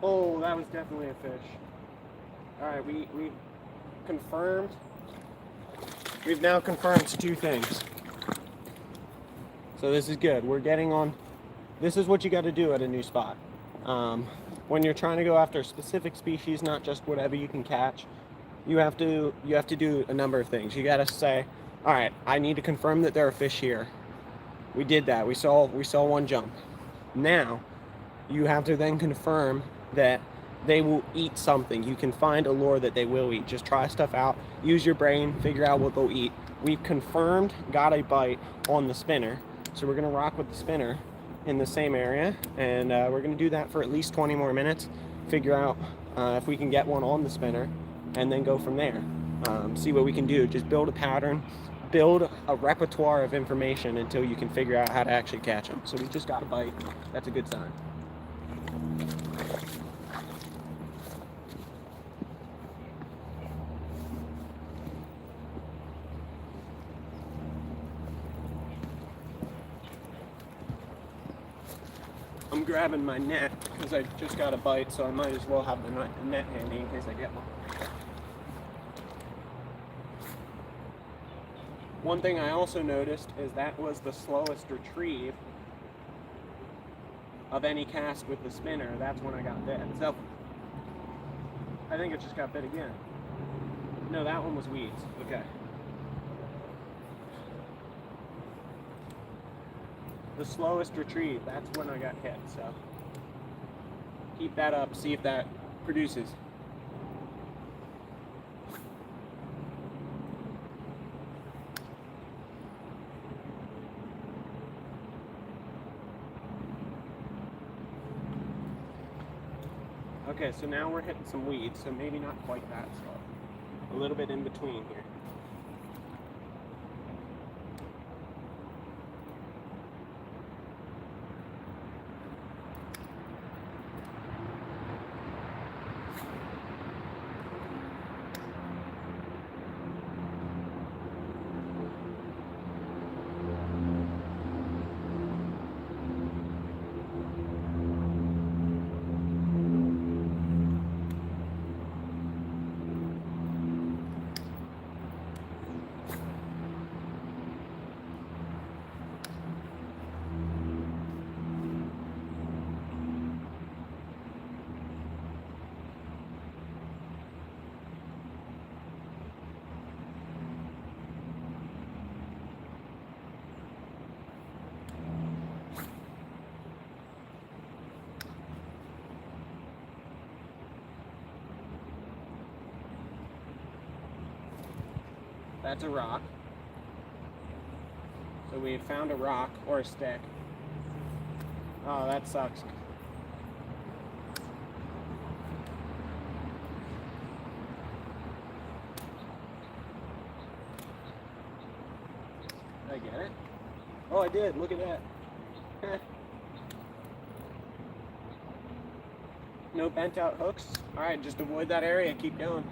Oh, that was definitely a fish. All right, we confirmed. We've now confirmed two things. So this is good. We're getting on. This is what you got to do at a new spot. When you're trying to go after a specific species, not just whatever you can catch, you have to do a number of things. You got to say, all right, I need to confirm that there are fish here. We did that. We saw one jump. Now, you have to then confirm that they will eat something. You can find a lure that they will eat. Just try stuff out. Use your brain. Figure out what they'll eat. We've confirmed got a bite on the spinner. So we're going to rock with the spinner in the same area. And we're going to do that for at least 20 more minutes. Figure out if we can get one on the spinner. And then go from there. See what we can do. Just build a pattern. Build a repertoire of information until you can figure out how to actually catch them. So we just got a bite. That's a good sign. I'm grabbing my net because I just got a bite, so I might as well have the net handy in case I get one. One thing I also noticed is that was the slowest retrieve of any cast with the spinner. That's when I got bit. So I think it just got bit again. No, that one was weeds. Okay. The slowest retrieve, that's when I got hit. So keep that up, see if that produces. Okay, so now we're hitting some weeds, so maybe not quite that slow. A little bit in between here. That's a rock. So we found a rock or a stick. Oh, that sucks. Did I get it? Oh, I did. Look at that. No bent out hooks. All right, just avoid that area. Keep going.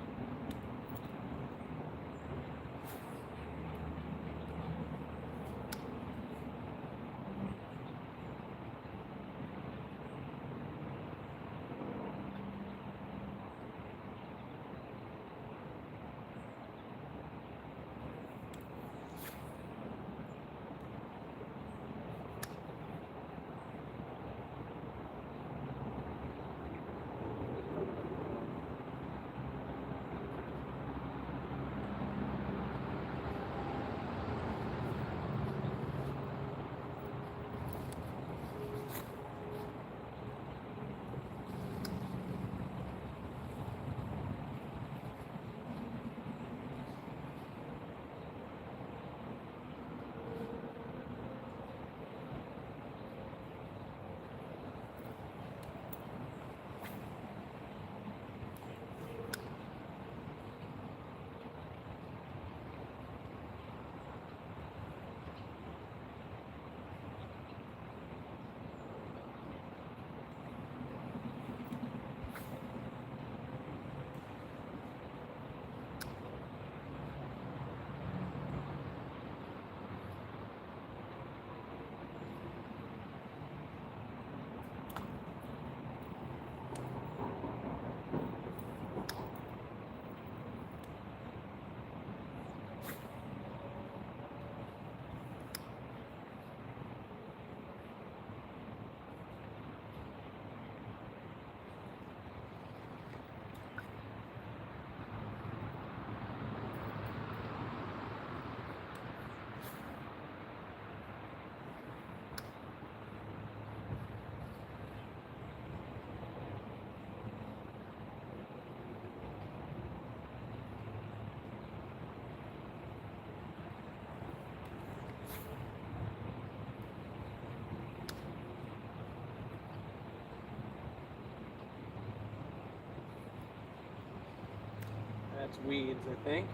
That's weeds, I think.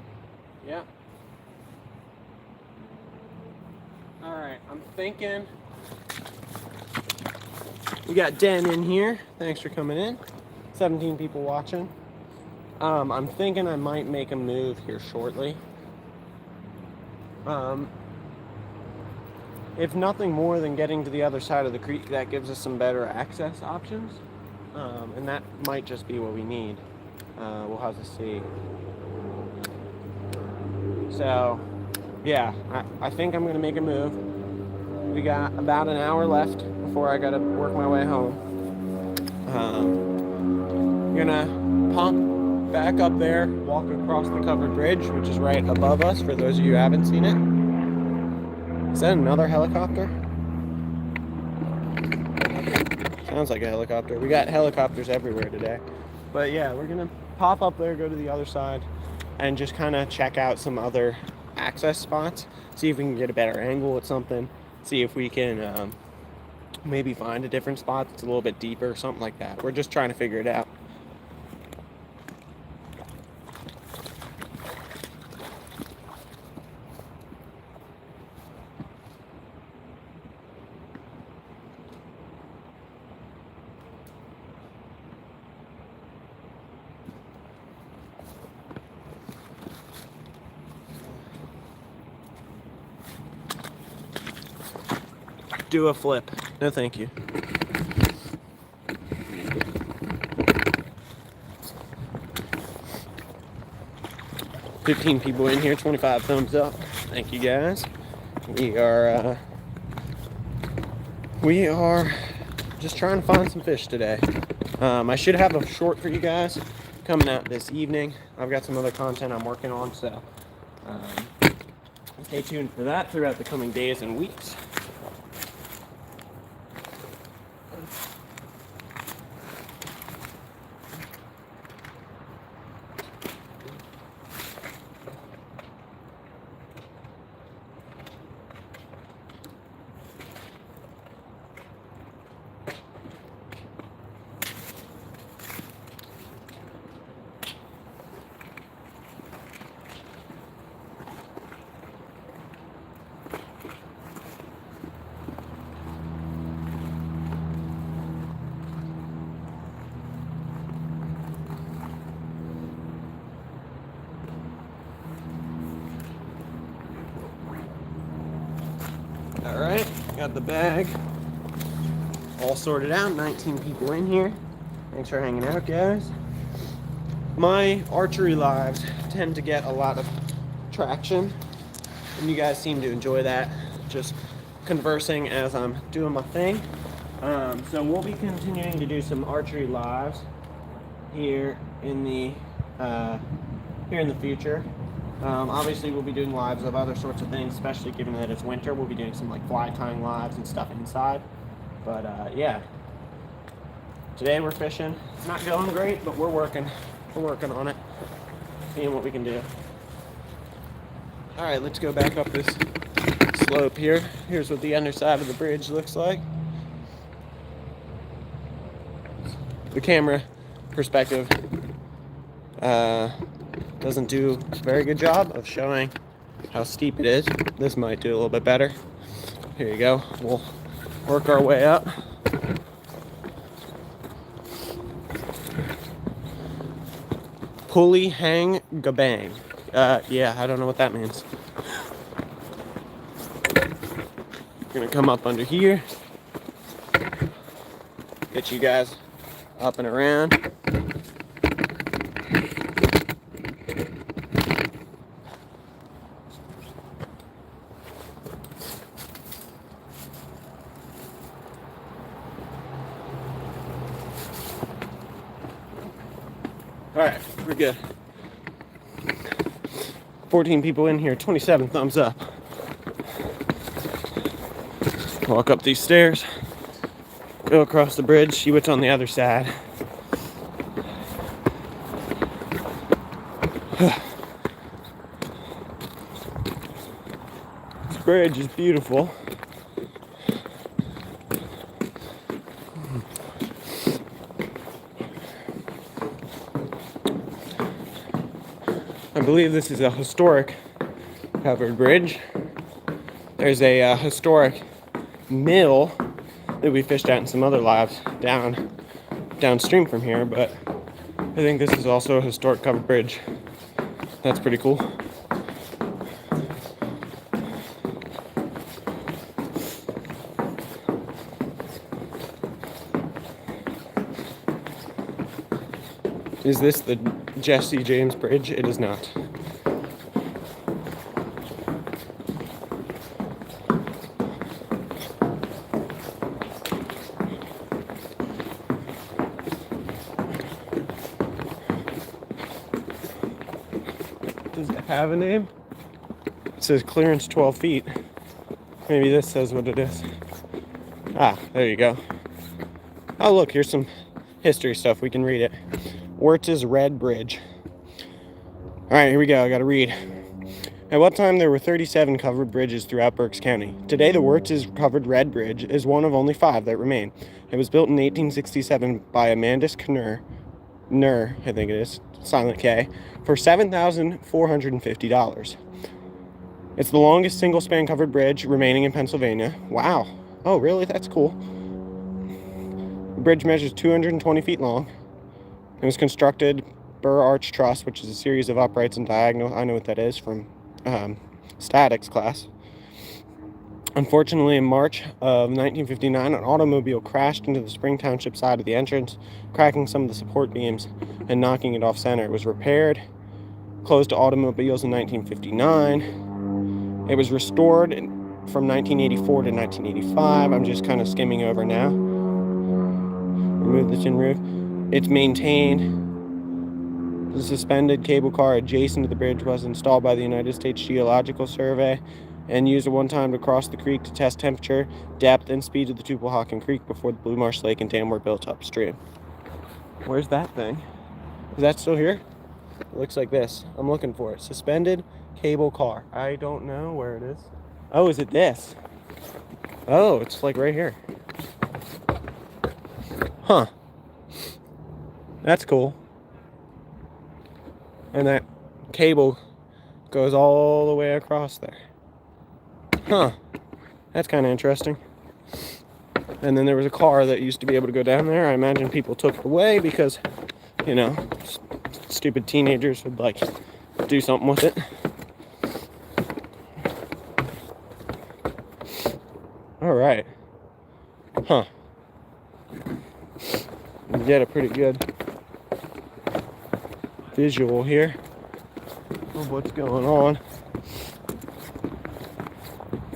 Yeah. Alright, I'm thinking we got Den in here. Thanks for coming in. 17 people watching. I'm thinking I might make a move here shortly. If nothing more than getting to the other side of the creek, that gives us some better access options. And that might just be what we need. We'll have to see. So, yeah, I think I'm gonna make a move. We got about an hour left before I gotta work my way home. Gonna pump back up there, walk across the covered bridge, which is right above us, for those of you who haven't seen it. Is that another helicopter? Sounds like a helicopter. We got helicopters everywhere today. But yeah, we're gonna pop up there, go to the other side, and just kind of check out some other access spots. See if we can get a better angle at something. See if we can maybe find a different spot that's a little bit deeper, something like that. We're just trying to figure it out. Do a flip. No, thank you. $15 people in here, 25 thumbs up. Thank you guys. We are just trying to find some fish today. I should have a short for you guys coming out this evening. I've got some other content I'm working on, so stay tuned for that throughout the coming days and weeks. All right, got the bag all sorted out. 19 people in here. Thanks for hanging out, guys. My archery lives tend to get a lot of traction, and you guys seem to enjoy that, just conversing as I'm doing my thing. So we'll be continuing to do some archery lives here in the future. Obviously we'll be doing lives of other sorts of things, especially given that it's winter. We'll be doing some like fly tying lives and stuff inside. But yeah, today we're fishing. It's not going great, but we're working on it, seeing what we can do. All right, let's go back up this slope here. Here's what the underside of the bridge looks like. The camera perspective doesn't do a very good job of showing how steep it is. This might do a little bit better. Here you go. We'll work our way up. Pulley hang gabang. Yeah, I don't know what that means. Gonna come up under here. Get you guys up and around. All right, we're good. 14 people in here, 27 thumbs up. Walk up these stairs, go across the bridge, see what's on the other side. This bridge is beautiful. I believe this is a historic covered bridge. There's a historic mill that we fished at in some other lives downstream from here, but I think this is also a historic covered bridge. That's pretty cool. Is this the Jesse James Bridge? It is not. Does it have a name? It says clearance 12 feet. Maybe this says what it is. Ah, there you go. Oh, look, here's some history stuff. We can read it. Wirtz's Red Bridge. All right, here we go. I got to read. At one time, there were 37 covered bridges throughout Berks County. Today, the Wirtz's Covered Red Bridge is one of only 5 that remain. It was built in 1867 by Amandus Knurr, I think it is, silent K, for $7,450. It's the longest single-span covered bridge remaining in Pennsylvania. Wow. Oh, really? That's cool. The bridge measures 220 feet long. It was constructed Burr Arch Truss, which is a series of uprights and diagonal. I know what that is from statics class. Unfortunately, in March of 1959, an automobile crashed into the Spring Township side of the entrance, cracking some of the support beams and knocking it off center. It was repaired, closed to automobiles in 1959. It was restored from 1984 to 1985. I'm just kind of skimming over now. Remove the tin roof. It's maintained. The suspended cable car adjacent to the bridge was installed by the United States Geological Survey and used at one time to cross the creek to test temperature, depth, and speed of the Tupelhocken Creek before the Blue Marsh Lake and Dam were built upstream. Where's that thing? Is that still here? It looks like this. I'm looking for it. Suspended cable car. I don't know where it is. Oh, is it this? Oh, it's like right here. Huh. That's cool. And that cable goes all the way across there. Huh. That's kind of interesting. And then there was a car that used to be able to go down there. I imagine people took it away because, you know, stupid teenagers would like do something with it. All right. Huh. You get a pretty good visual here of what's going on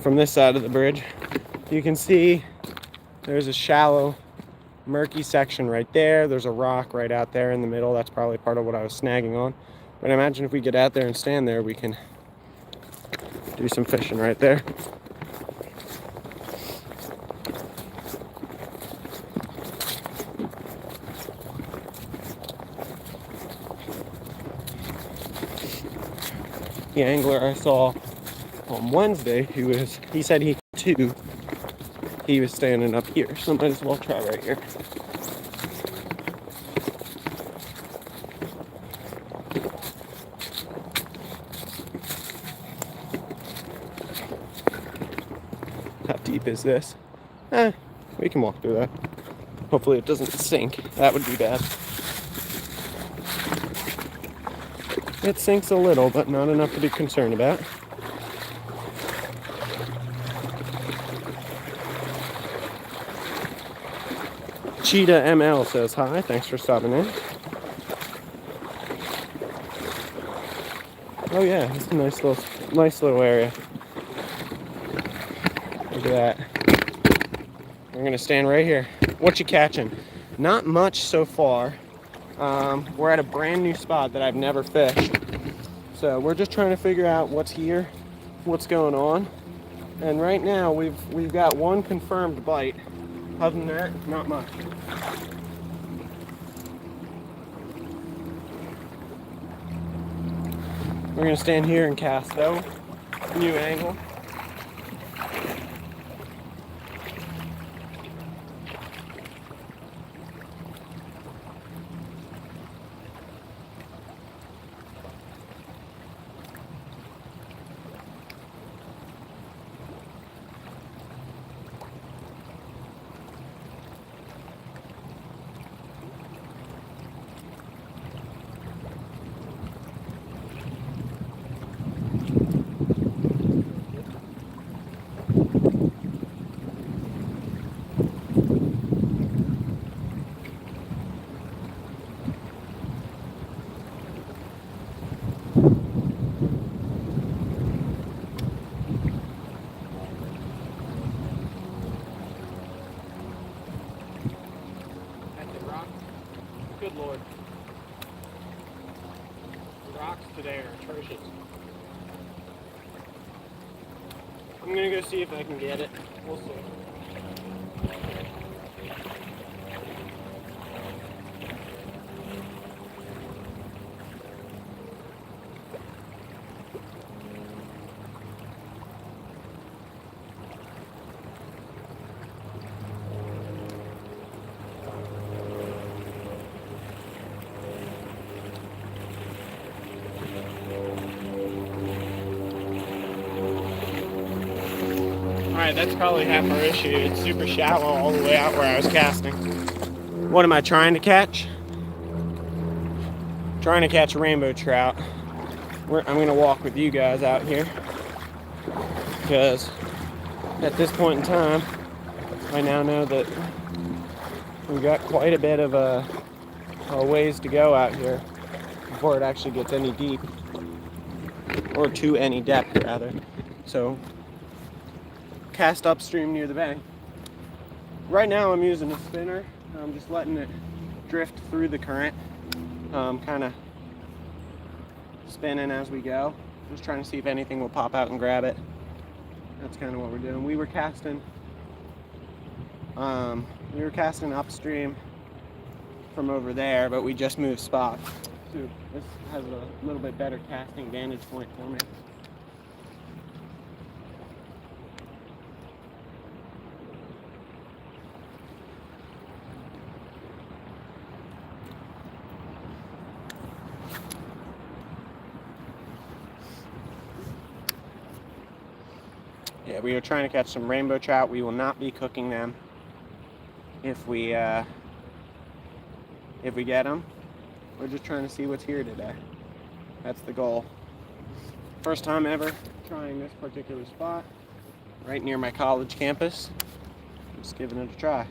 from this side of the bridge. You can see there's a shallow, murky section right there. There's a rock right out there in the middle. That's probably part of what I was snagging on. But imagine if we get out there and stand there, we can do some fishing right there. The angler I saw on Wednesday, he said he too. He was standing up here, so might as well try right here. How deep is this? We can walk through that. Hopefully it doesn't sink. That would be bad. It sinks a little, but not enough to be concerned about. Cheetah ML says hi. Thanks for stopping in. Oh yeah, it's a nice little area. Look at that. I'm gonna stand right here. What you catching? Not much so far. We're at a brand new spot that I've never fished. So we're just trying to figure out what's here, what's going on. And right now we've got one confirmed bite. Other than that, not much. We're gonna stand here and cast though. New angle. Good Lord. The rocks today are atrocious. I'm gonna go see if I can get it. We'll see. Alright, that's probably half our issue. It's super shallow all the way out where I was casting. What am I trying to catch? Trying to catch a rainbow trout. I'm going to walk with you guys out here because at this point in time, I now know that we've got quite a bit of a ways to go out here before it actually gets any deep, or to any depth rather. So cast upstream near the bank. Right now I'm using a spinner. I'm just letting it drift through the current, kind of spinning as we go. Just trying to see if anything will pop out and grab it. That's kind of what we're doing. We were casting upstream from over there, but we just moved spots. So this has a little bit better casting vantage point for me. Yeah, we are trying to catch some rainbow trout. We will not be cooking them if we get them. We're just trying to see what's here today. That's the goal. First time ever trying this particular spot, right near my college campus. Just giving it a try.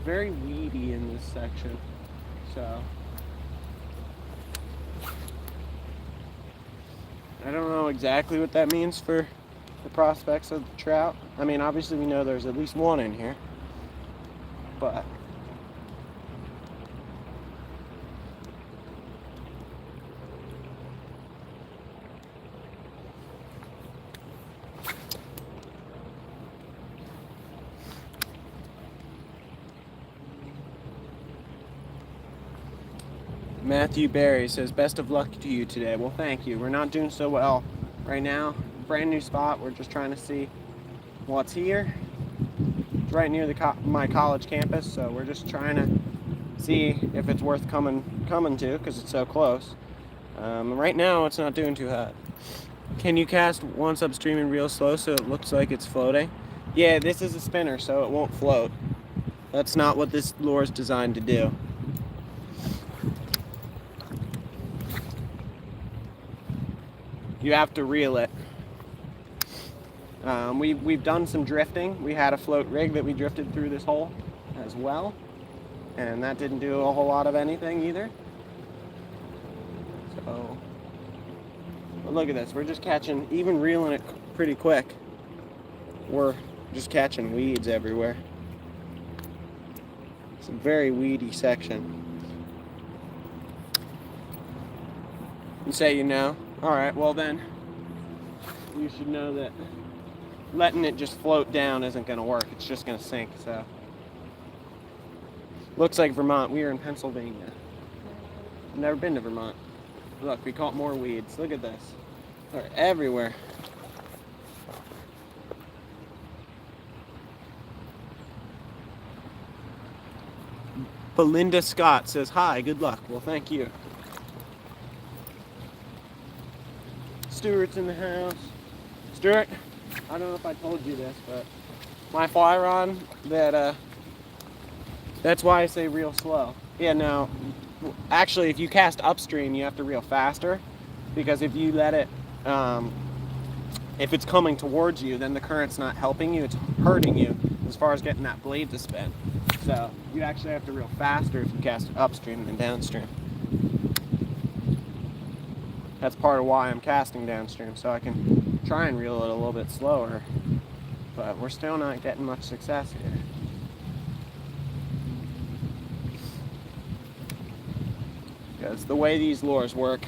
Very weedy in this section, so I don't know exactly what that means for the prospects of the trout. I mean, obviously we know there's at least one in here, but Matthew Barry says, best of luck to you today. Well, thank you. We're not doing so well right now. Brand new spot. We're just trying to see what's here. It's right near my college campus, so we're just trying to see if it's worth coming to because it's so close. Right now, it's not doing too hot. Can you cast once upstream and real slow so it looks like it's floating? Yeah, this is a spinner, so it won't float. That's not what this lure is designed to do. You have to reel it. We've done some drifting. We had a float rig that we drifted through this hole as well, and that didn't do a whole lot of anything either. So, but look at this. We're just catching, even reeling it pretty quick. We're just catching weeds everywhere. It's a very weedy section. You say you know? Alright, well then, you should know that letting it just float down isn't going to work. It's just going to sink, so. Looks like Vermont. We are in Pennsylvania. I've never been to Vermont. Look, we caught more weeds. Look at this. They're everywhere. Belinda Scott says, hi, good luck. Well, thank you. Stuart's in the house. Stuart, I don't know if I told you this, but my fly rod, that's why I say real slow. Yeah, now, actually, if you cast upstream, you have to reel faster, because if you let it, if it's coming towards you, then the current's not helping you, it's hurting you as far as getting that blade to spin. So you actually have to reel faster if you cast it upstream than downstream. That's part of why I'm casting downstream, so I can try and reel it a little bit slower, but we're still not getting much success here. Because the way these lures work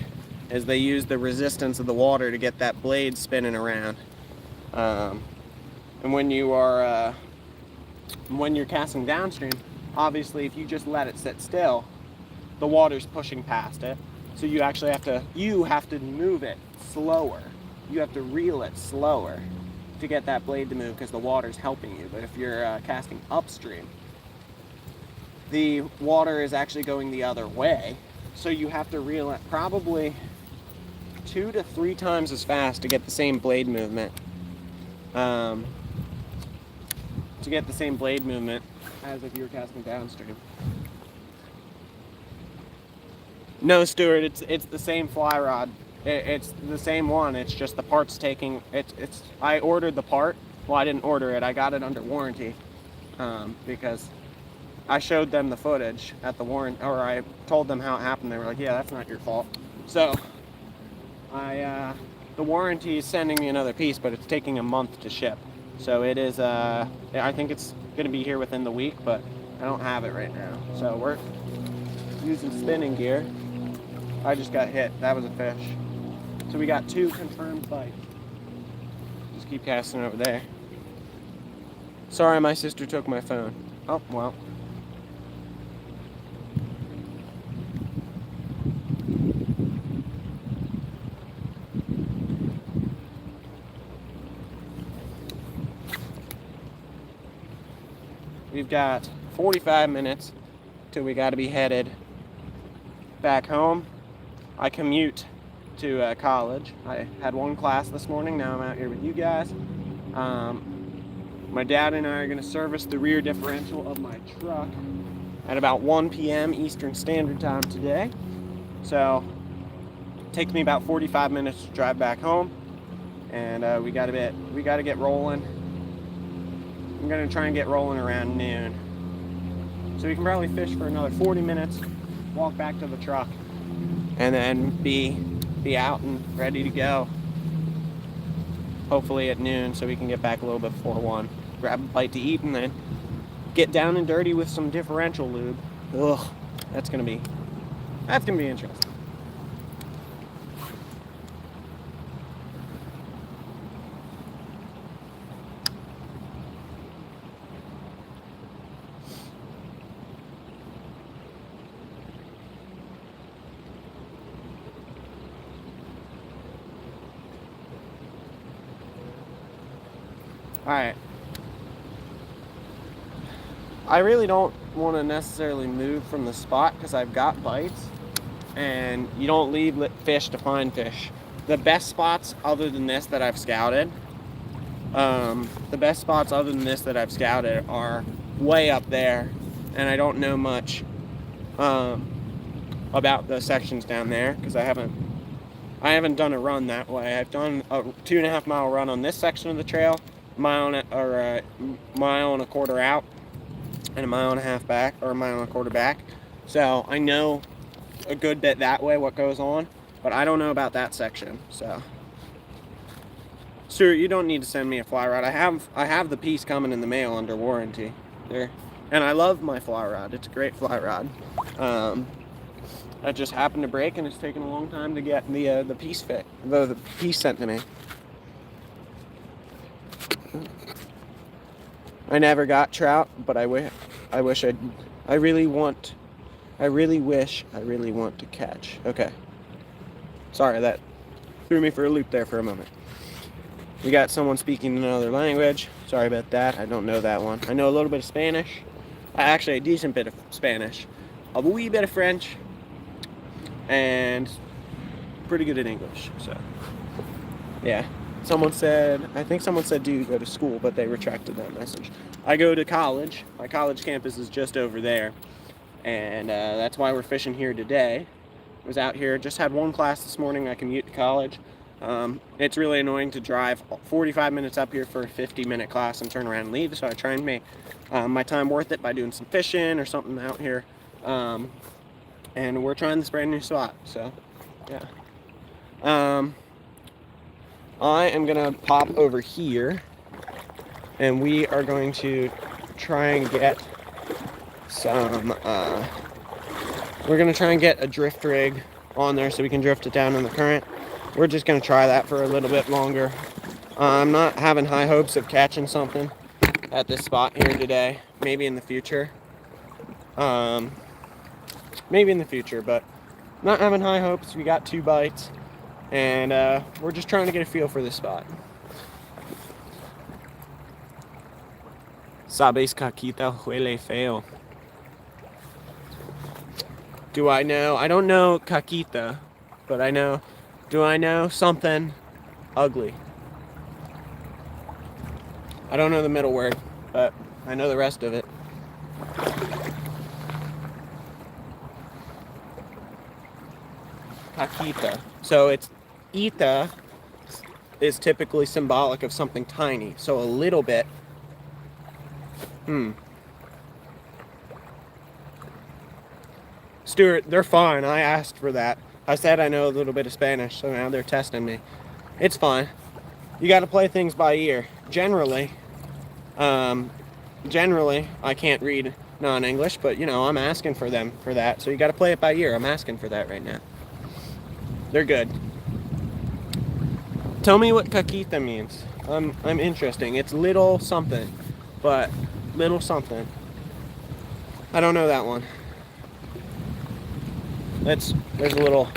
is they use the resistance of the water to get that blade spinning around. And when you're casting downstream, obviously if you just let it sit still, the water's pushing past it. So you actually have to move it slower. You have to reel it slower to get that blade to move, because the water's helping you. But if you're casting upstream, the water is actually going the other way. So you have to reel it probably 2 to 3 times as fast to get the same blade movement. As if you were casting downstream. No, Stuart, it's the same fly rod. It's the same one. It's just the part's taking. I ordered the part. Well, I didn't order it. I got it under warranty, because I showed them the footage at the warrant, or I told them how it happened. They were like, "Yeah, that's not your fault." So, the warranty is sending me another piece, but it's taking a month to ship. So it is. I think it's going to be here within the week, but I don't have it right now. So we're using spinning gear. I just got hit. That was a fish. So we got 2 confirmed bites. Just keep casting over there. Sorry, my sister took my phone. Oh, well. We've got 45 minutes till we got to be headed back home. I commute to college. I had 1 class this morning. Now I'm out here with you guys. My dad and I are going to service the rear differential of my truck at about 1 p.m. Eastern Standard Time today. So it takes me about 45 minutes to drive back home, and we got to get rolling. I'm going to try and get rolling around noon. So we can probably fish for another 40 minutes, walk back to the truck, and then be out and ready to go. Hopefully at noon, so we can get back a little bit before 1. Grab a bite to eat, and then get down and dirty with some differential lube. Ugh, that's gonna be interesting. Alright. I really don't want to necessarily move from the spot because I've got bites, and you don't leave fish to find fish. The best spots other than this that I've scouted, are way up there, and I don't know much about the sections down there because I haven't done a run that way. I've done a 2.5 mile run on this section of the trail, a mile and a quarter out, and a mile and a half back, or a mile and a quarter back. So I know a good bit that way what goes on, but I don't know about that section. So Stuart, you don't need to send me a fly rod. I have the piece coming in the mail under warranty there, and I love my fly rod. It's a great fly rod. That just happened to break, and it's taken a long time to get the piece fit, the piece sent to me. I never got trout, but I really want to catch. Okay. Sorry, that threw me for a loop there for a moment. We got someone speaking another language. Sorry about that. I don't know that one. I know a little bit of Spanish. Actually, a decent bit of Spanish. A wee bit of French. And pretty good at English. So, yeah. I think someone said, do you go to school? But they retracted that message. I go to college. My college campus is just over there. and that's why we're fishing here today. Was out here, just had one class this morning. I commute to college. It's really annoying to drive 45 minutes up here for a 50-minute class and turn around and leave, so I try and make my time worth it by doing some fishing or something out here. And we're trying this brand new spot, so yeah. I am gonna pop over here, and we are going to try and get some we're gonna try and get a drift rig on there so we can drift it down in the current. We're just gonna try that for a little bit longer. I'm not having high hopes of catching something at this spot here today. Maybe in the future. Maybe in the future, but not having high hopes. We got 2 bites, and we're just trying to get a feel for this spot. Sabes caquita huele feo. Do I know? I don't know caquita, but I know. Do I know something ugly? I don't know the middle word, but I know the rest of it. Caquita. So it's ita is typically symbolic of something tiny. So a little bit. Stuart, they're fine. I asked for that. I said I know a little bit of Spanish, so now they're testing me. It's fine. You got to play things by ear. Generally, I can't read non-English, but you know, I'm asking for them for that. So you got to play it by ear. I'm asking for that right now. They're good. Tell me what caquita means. I'm interesting. It's little something, but little something. I don't know that one. There's a little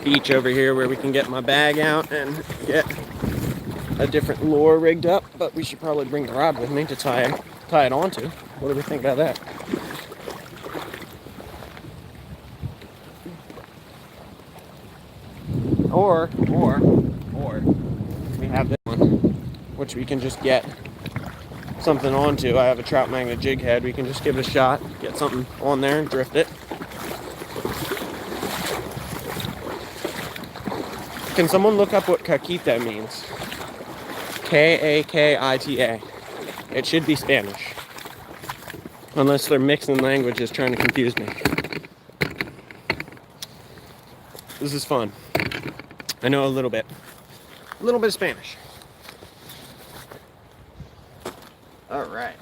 beach over here where we can get my bag out and get a different lure rigged up, but we should probably bring the rod with me to tie it onto. What do we think about that? Or we have this one, which we can just get something onto. I have a trout magnet jig head. We can just give it a shot, get something on there and drift it. Can someone look up what caquita means? K-A-K-I-T-A. It should be Spanish. Unless they're mixing languages trying to confuse me. This is fun. I know a little bit. A little bit of Spanish. Alright.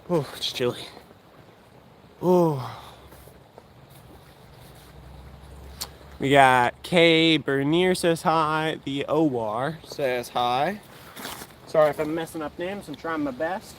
Oh, it's chilly. Oh. We got Kay Bernier says hi. The Owar says hi. Sorry if I'm messing up names. I'm trying my best.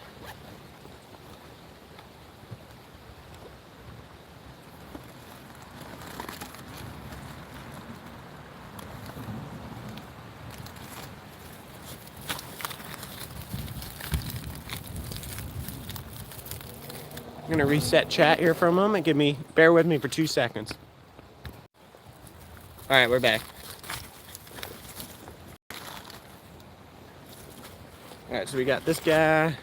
I'm gonna reset chat here for a moment. Bear with me for 2 seconds. All right, we're back. All right, so we got this guy.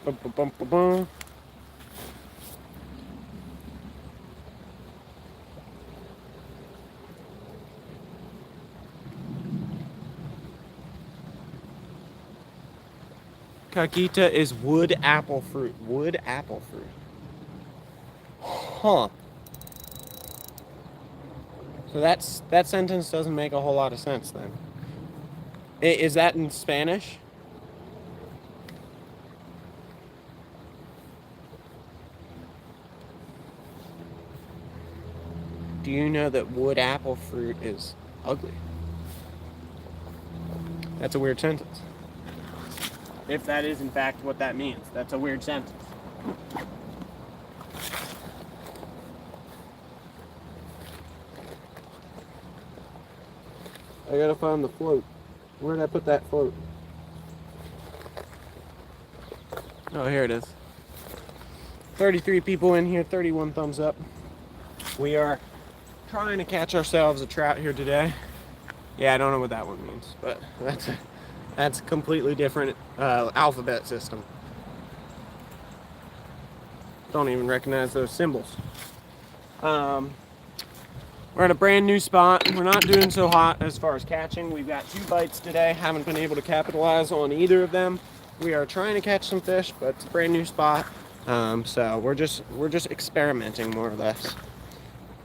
Boom, boom, boom, boom, boom. Caquita is wood apple fruit. Wood apple fruit. Huh. So that sentence doesn't make a whole lot of sense then. Is that in Spanish? Do you know that wood apple fruit is ugly? That's a weird sentence. If that is in fact what that means, that's a weird sentence. I gotta find the float. Where did I put that float? Oh, here it is. 33 people in here, 31 thumbs up. We are trying to catch ourselves a trout here today. Yeah, I don't know what that one means, but that's a completely different alphabet system. Don't even recognize those symbols. We're at a brand new spot. We're not doing so hot as far as catching. We've got 2 bites today. Haven't been able to capitalize on either of them. We are trying to catch some fish, but it's a brand new spot. So we're just experimenting more or less.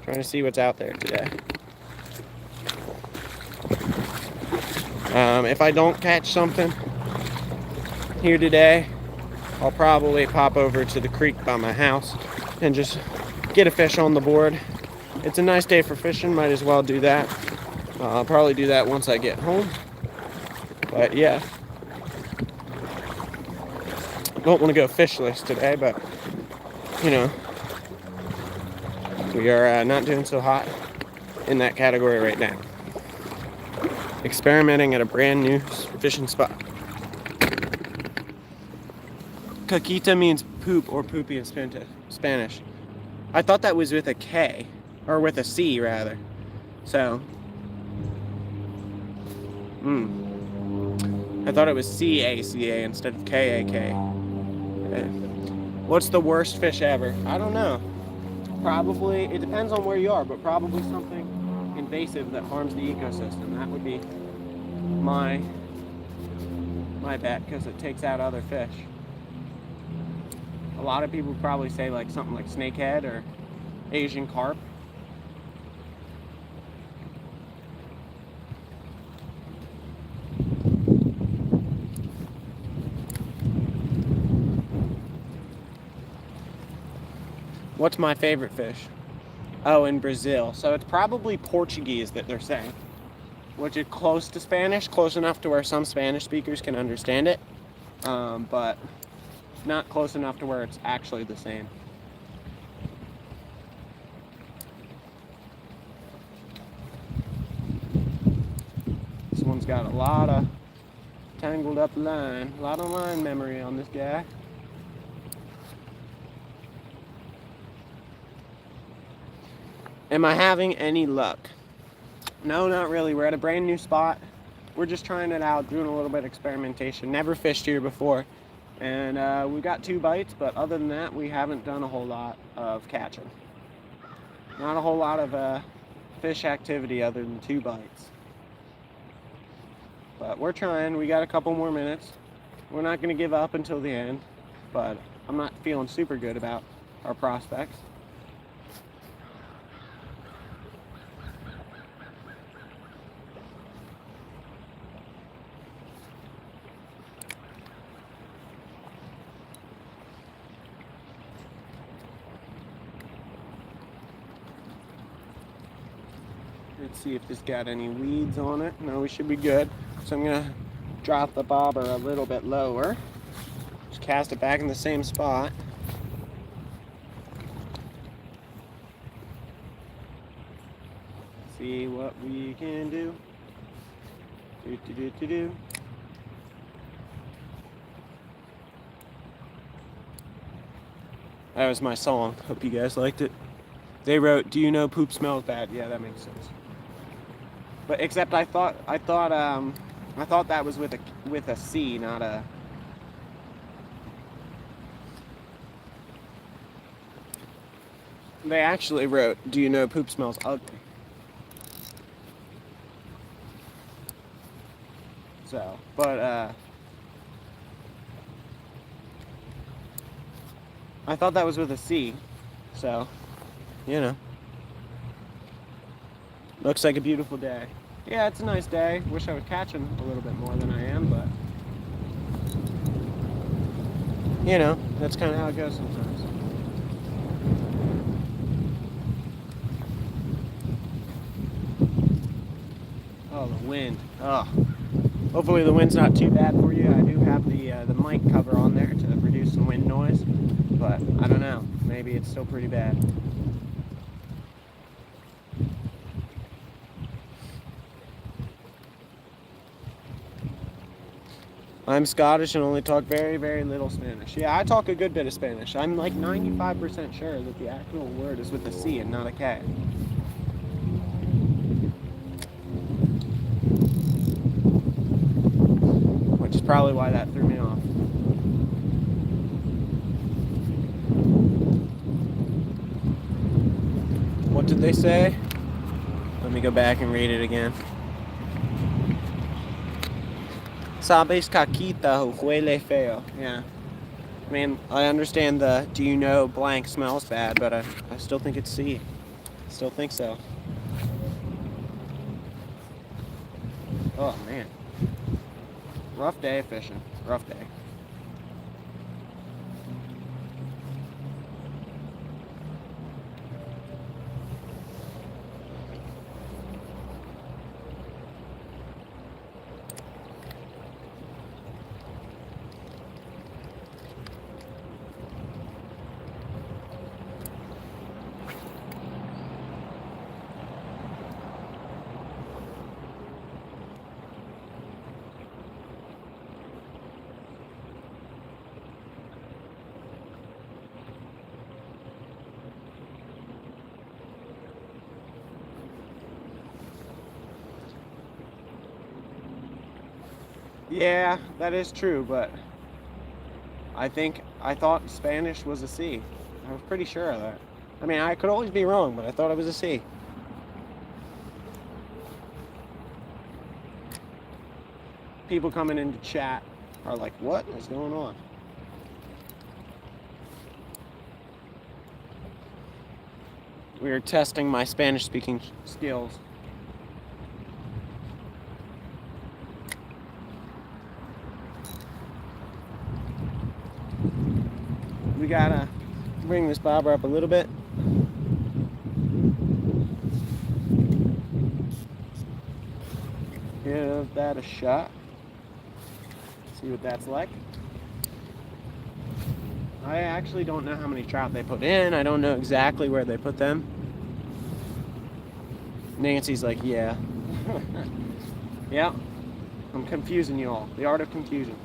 Trying to see what's out there today. If I don't catch something here today, I'll probably pop over to the creek by my house and just get a fish on the board. It's a nice day for fishing, might as well do that. I'll probably do that once I get home. But yeah. Don't want to go fishless today, but you know, we are not doing so hot in that category right now. Experimenting at a brand new fishing spot. Caquita means poop or poopy in Spanish. I thought that was with a K, or with a C rather. So, I thought it was C-A-C-A instead of K-A-K. What's the worst fish ever? I don't know. Probably, it depends on where you are, but probably something invasive that harms the ecosystem. That would be my bet, because it takes out other fish. A lot of people probably say like something like snakehead or Asian carp. What's my favorite fish? Oh, in Brazil. So it's probably Portuguese that they're saying, which is close to Spanish, close enough to where some Spanish speakers can understand it, but not close enough to where it's actually the same. This one's got a lot of tangled up line, a lot of line memory on this guy. Am I having any luck? No, not really. We're at a brand new spot. We're just trying it out, doing a little bit of experimentation. Never fished here before. And we got 2 bites, but other than that, we haven't done a whole lot of catching. Not a whole lot of fish activity other than 2 bites. But we're trying. We got a couple more minutes. We're not going to give up until the end, but I'm not feeling super good about our prospects. Let's see if this got any weeds on it. No, we should be good. So I'm gonna drop the bobber a little bit lower. Just cast it back in the same spot. See what we can do. Do. That was my song. Hope you guys liked it. They wrote, "Do you know poop smells bad?" Yeah, that makes sense. But except I thought that was with a C, not a. They actually wrote, "Do you know poop smells ugly?" So, but I thought that was with a C. So, you know. Looks like a beautiful day. Yeah, it's a nice day. Wish I was catching a little bit more than I am, but you know, that's kind of how it goes sometimes. Oh, the wind. Oh. Hopefully the wind's not too bad for you. I do have the mic cover on there to reduce some wind noise, but I don't know. Maybe it's still pretty bad. I'm Scottish and only talk very, very little Spanish. Yeah, I talk a good bit of Spanish. I'm like 95% sure that the actual word is with a C and not a K. Which is probably why that threw me off. What did they say? Let me go back and read it again. Sabes caquita huele feo. Yeah. I mean, I understand the do you know blank smells bad, but I still think it's C. Still think so. Oh, man. Rough day fishing. Rough day. Yeah, that is true, but I thought Spanish was a C. I was pretty sure of that. I mean, I could always be wrong, but I thought it was a C. People coming into chat are like, what is going on? We are testing my Spanish speaking skills. We gotta bring this bobber up a little bit. Give that a shot. See what that's like. I actually don't know how many trout they put in. I don't know exactly where they put them. Nancy's like, yeah. Yeah. I'm confusing you all. The art of confusion.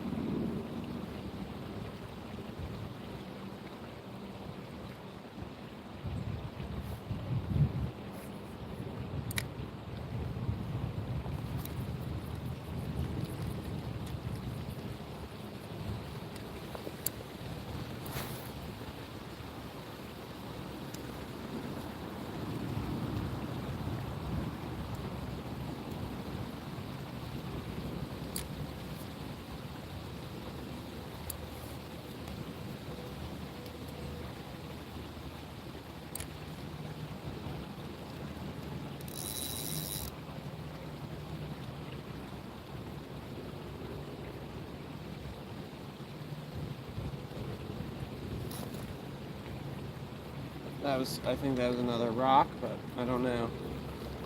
I think that was another rock, but I don't know.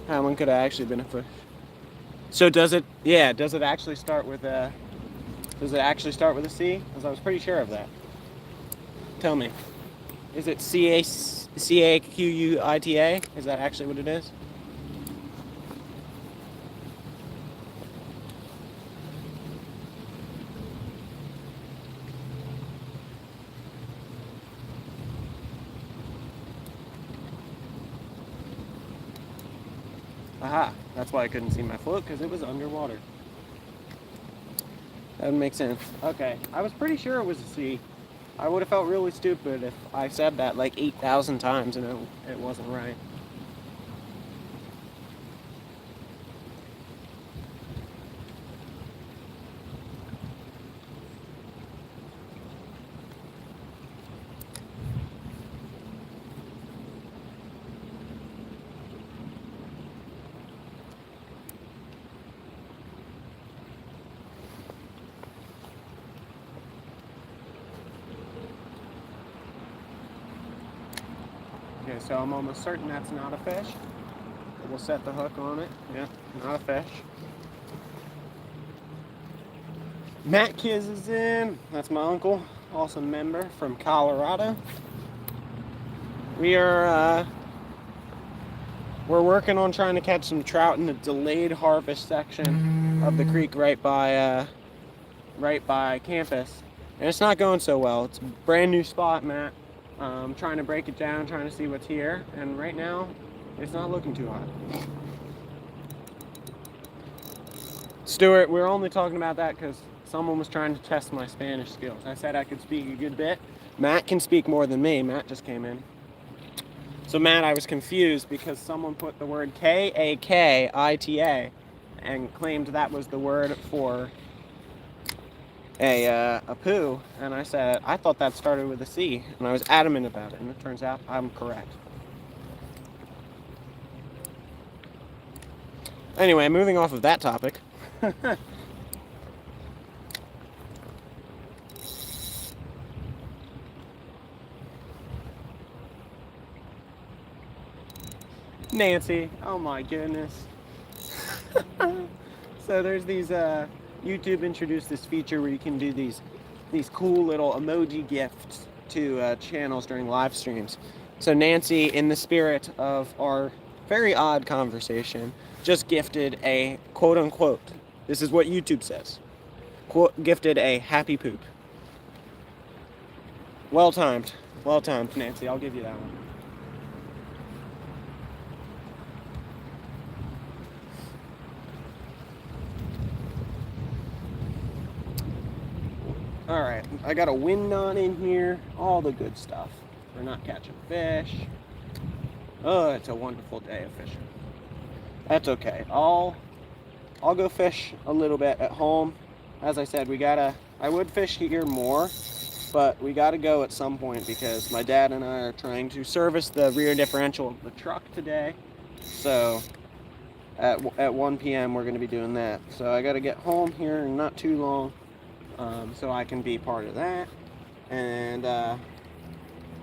That one could have actually been a fish. So does it actually start with a C? Because I was pretty sure of that. Tell me. Is it Caquita? Is that actually what it is? Aha, that's why I couldn't see my float, because it was underwater. That would make sense. Okay, I was pretty sure it was a C. I would have felt really stupid if I said that like 8,000 times and it wasn't right. Okay, so I'm almost certain that's not a fish. We'll set the hook on it. Yeah, not a fish. Matt Kiz is in. That's my uncle, also a member from Colorado. We're working on trying to catch some trout in the delayed harvest section of the creek right by campus, and it's not going so well. It's a brand new spot, Matt. Trying to break it down, trying to see what's here, and right now it's not looking too hot. Stuart, we're only talking about that because someone was trying to test my Spanish skills. I said I could speak a good bit. Matt can speak more than me. Matt just came in. So Matt, I was confused because someone put the word K-A-K-I-T-A and claimed that was the word for a poo, and I said I thought that started with a C, and I was adamant about it, and it turns out I'm correct. Anyway, moving off of that topic. Nancy, oh my goodness. So there's these YouTube introduced this feature where you can do these cool little emoji gifts to channels during live streams. So Nancy, in the spirit of our very odd conversation, just gifted a quote unquote, this is what YouTube says, gifted a happy poop. Well timed, Nancy, I'll give you that one. Alright, I got a wind on in here, all the good stuff. We're not catching fish. Oh, it's a wonderful day of fishing. That's okay. I'll go fish a little bit at home. As I said, I would fish here more, but we gotta go at some point because my dad and I are trying to service the rear differential of the truck today. So at 1 p.m. we're gonna be doing that. So I gotta get home here in not too long. So I can be part of that, and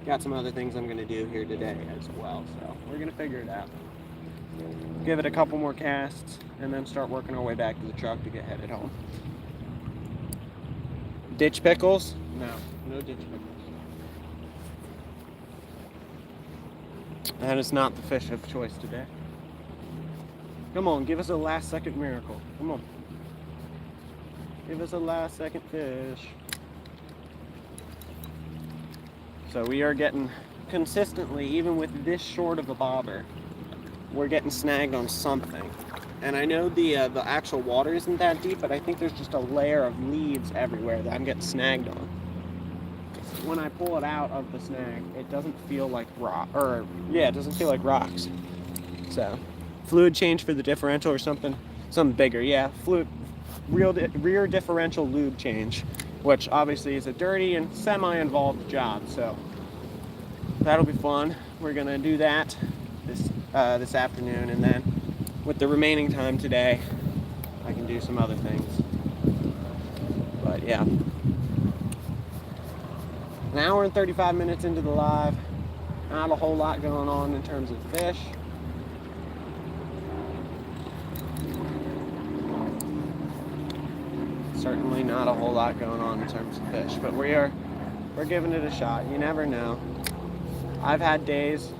got some other things I'm going to do here today as well, so we're going to figure it out. Give it a couple more casts, and then start working our way back to the truck to get headed home. Ditch pickles? No ditch pickles. That is not the fish of choice today. Come on, give us a last second miracle. Come on. Give us a last second fish. So we are getting consistently, even with this short of a bobber, we're getting snagged on something. And I know the actual water isn't that deep, but I think there's just a layer of leaves everywhere that I'm getting snagged on. When I pull it out of the snag, it doesn't feel like it doesn't feel like rocks. So, fluid change for the differential or something bigger. Yeah, rear differential lube change, which obviously is a dirty and semi-involved job, so that'll be fun. We're gonna do that this afternoon, and then with the remaining time today, I can do some other things. But yeah, an hour and 35 minutes into the live, not a whole lot going on in terms of fish. Certainly not a whole lot going on in terms of fish, but we're giving it a shot. You never know. I've had days,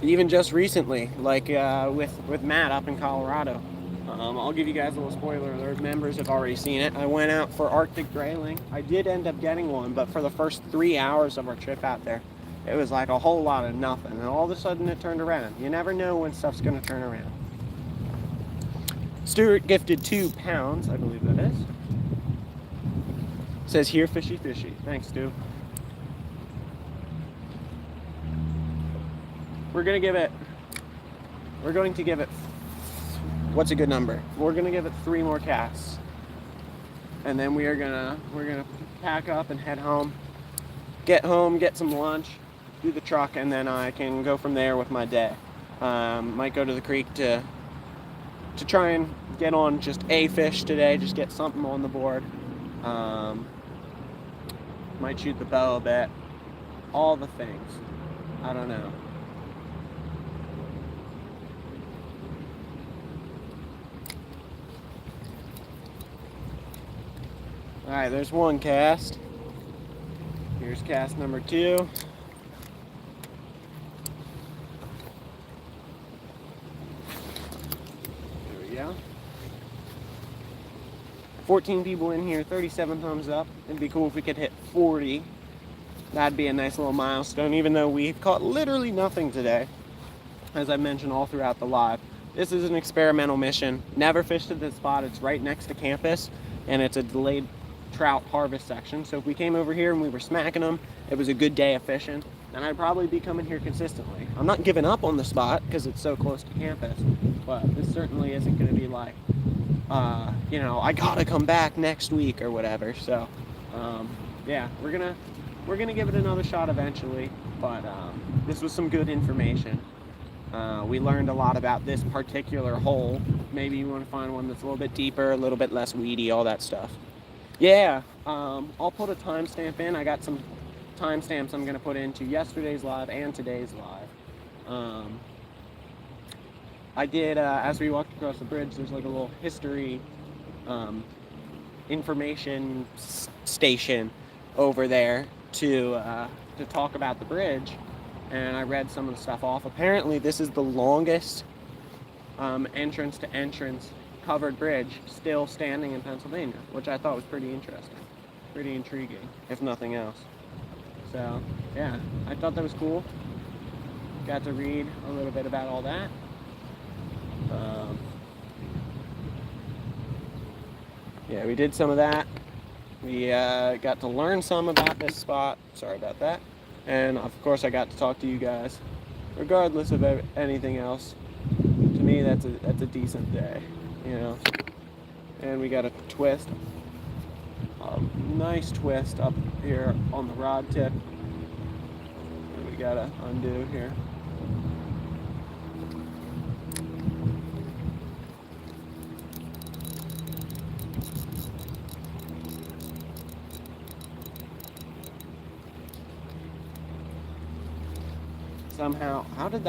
even just recently, like with Matt up in Colorado. I'll give you guys a little spoiler alert. Members have already seen it. I went out for Arctic grayling. I did end up getting one, but for the first 3 hours of our trip out there, it was like a whole lot of nothing, and all of a sudden it turned around. You never know when stuff's going to turn around. Stuart gifted 2 pounds, I believe that is. Says here, fishy, fishy. Thanks, Stu. We're going to give it, what's a good number? We're going to give it 3 more casts. And then we're going to pack up and head home. Get home, get some lunch, do the truck, and then I can go from there with my day. Might go to the creek to try and get on just a fish today, just get something on the board. Might shoot the bow a bit. All the things. I don't know. Alright, there's one cast. Here's cast number 2. There we go. 14 people in here, 37 thumbs up. It'd be cool if we could hit 40. That'd be a nice little milestone, even though we've caught literally nothing today. As I mentioned all throughout the live. This is an experimental mission. Never fished at this spot. It's right next to campus, and it's a delayed trout harvest section. So if we came over here and we were smacking them, it was a good day of fishing. then I'd probably be coming here consistently. I'm not giving up on the spot because it's so close to campus, but this certainly isn't going to be like, I gotta come back next week or whatever. So, yeah, we're gonna give it another shot eventually. But this was some good information. We learned a lot about this particular hole. Maybe you want to find one that's a little bit deeper, a little bit less weedy, all that stuff. Yeah, I'll put a timestamp in. I got some timestamps I'm going to put into yesterday's live and today's live. I did, as we walked across the bridge, there's like a little history information station over there to talk about the bridge. And I read some of the stuff off. Apparently, this is the longest entrance to entrance covered bridge still standing in Pennsylvania, which I thought was pretty interesting, pretty intriguing, if nothing else. So, yeah, I thought that was cool. Got to read a little bit about all that. Yeah, we did some of that. We got to learn some about this spot. Sorry about that. And of course, I got to talk to you guys. Regardless of anything else, to me, that's a decent day, And we got a twist, a nice twist up here on the rod tip. And we gotta undo here. Somehow, how does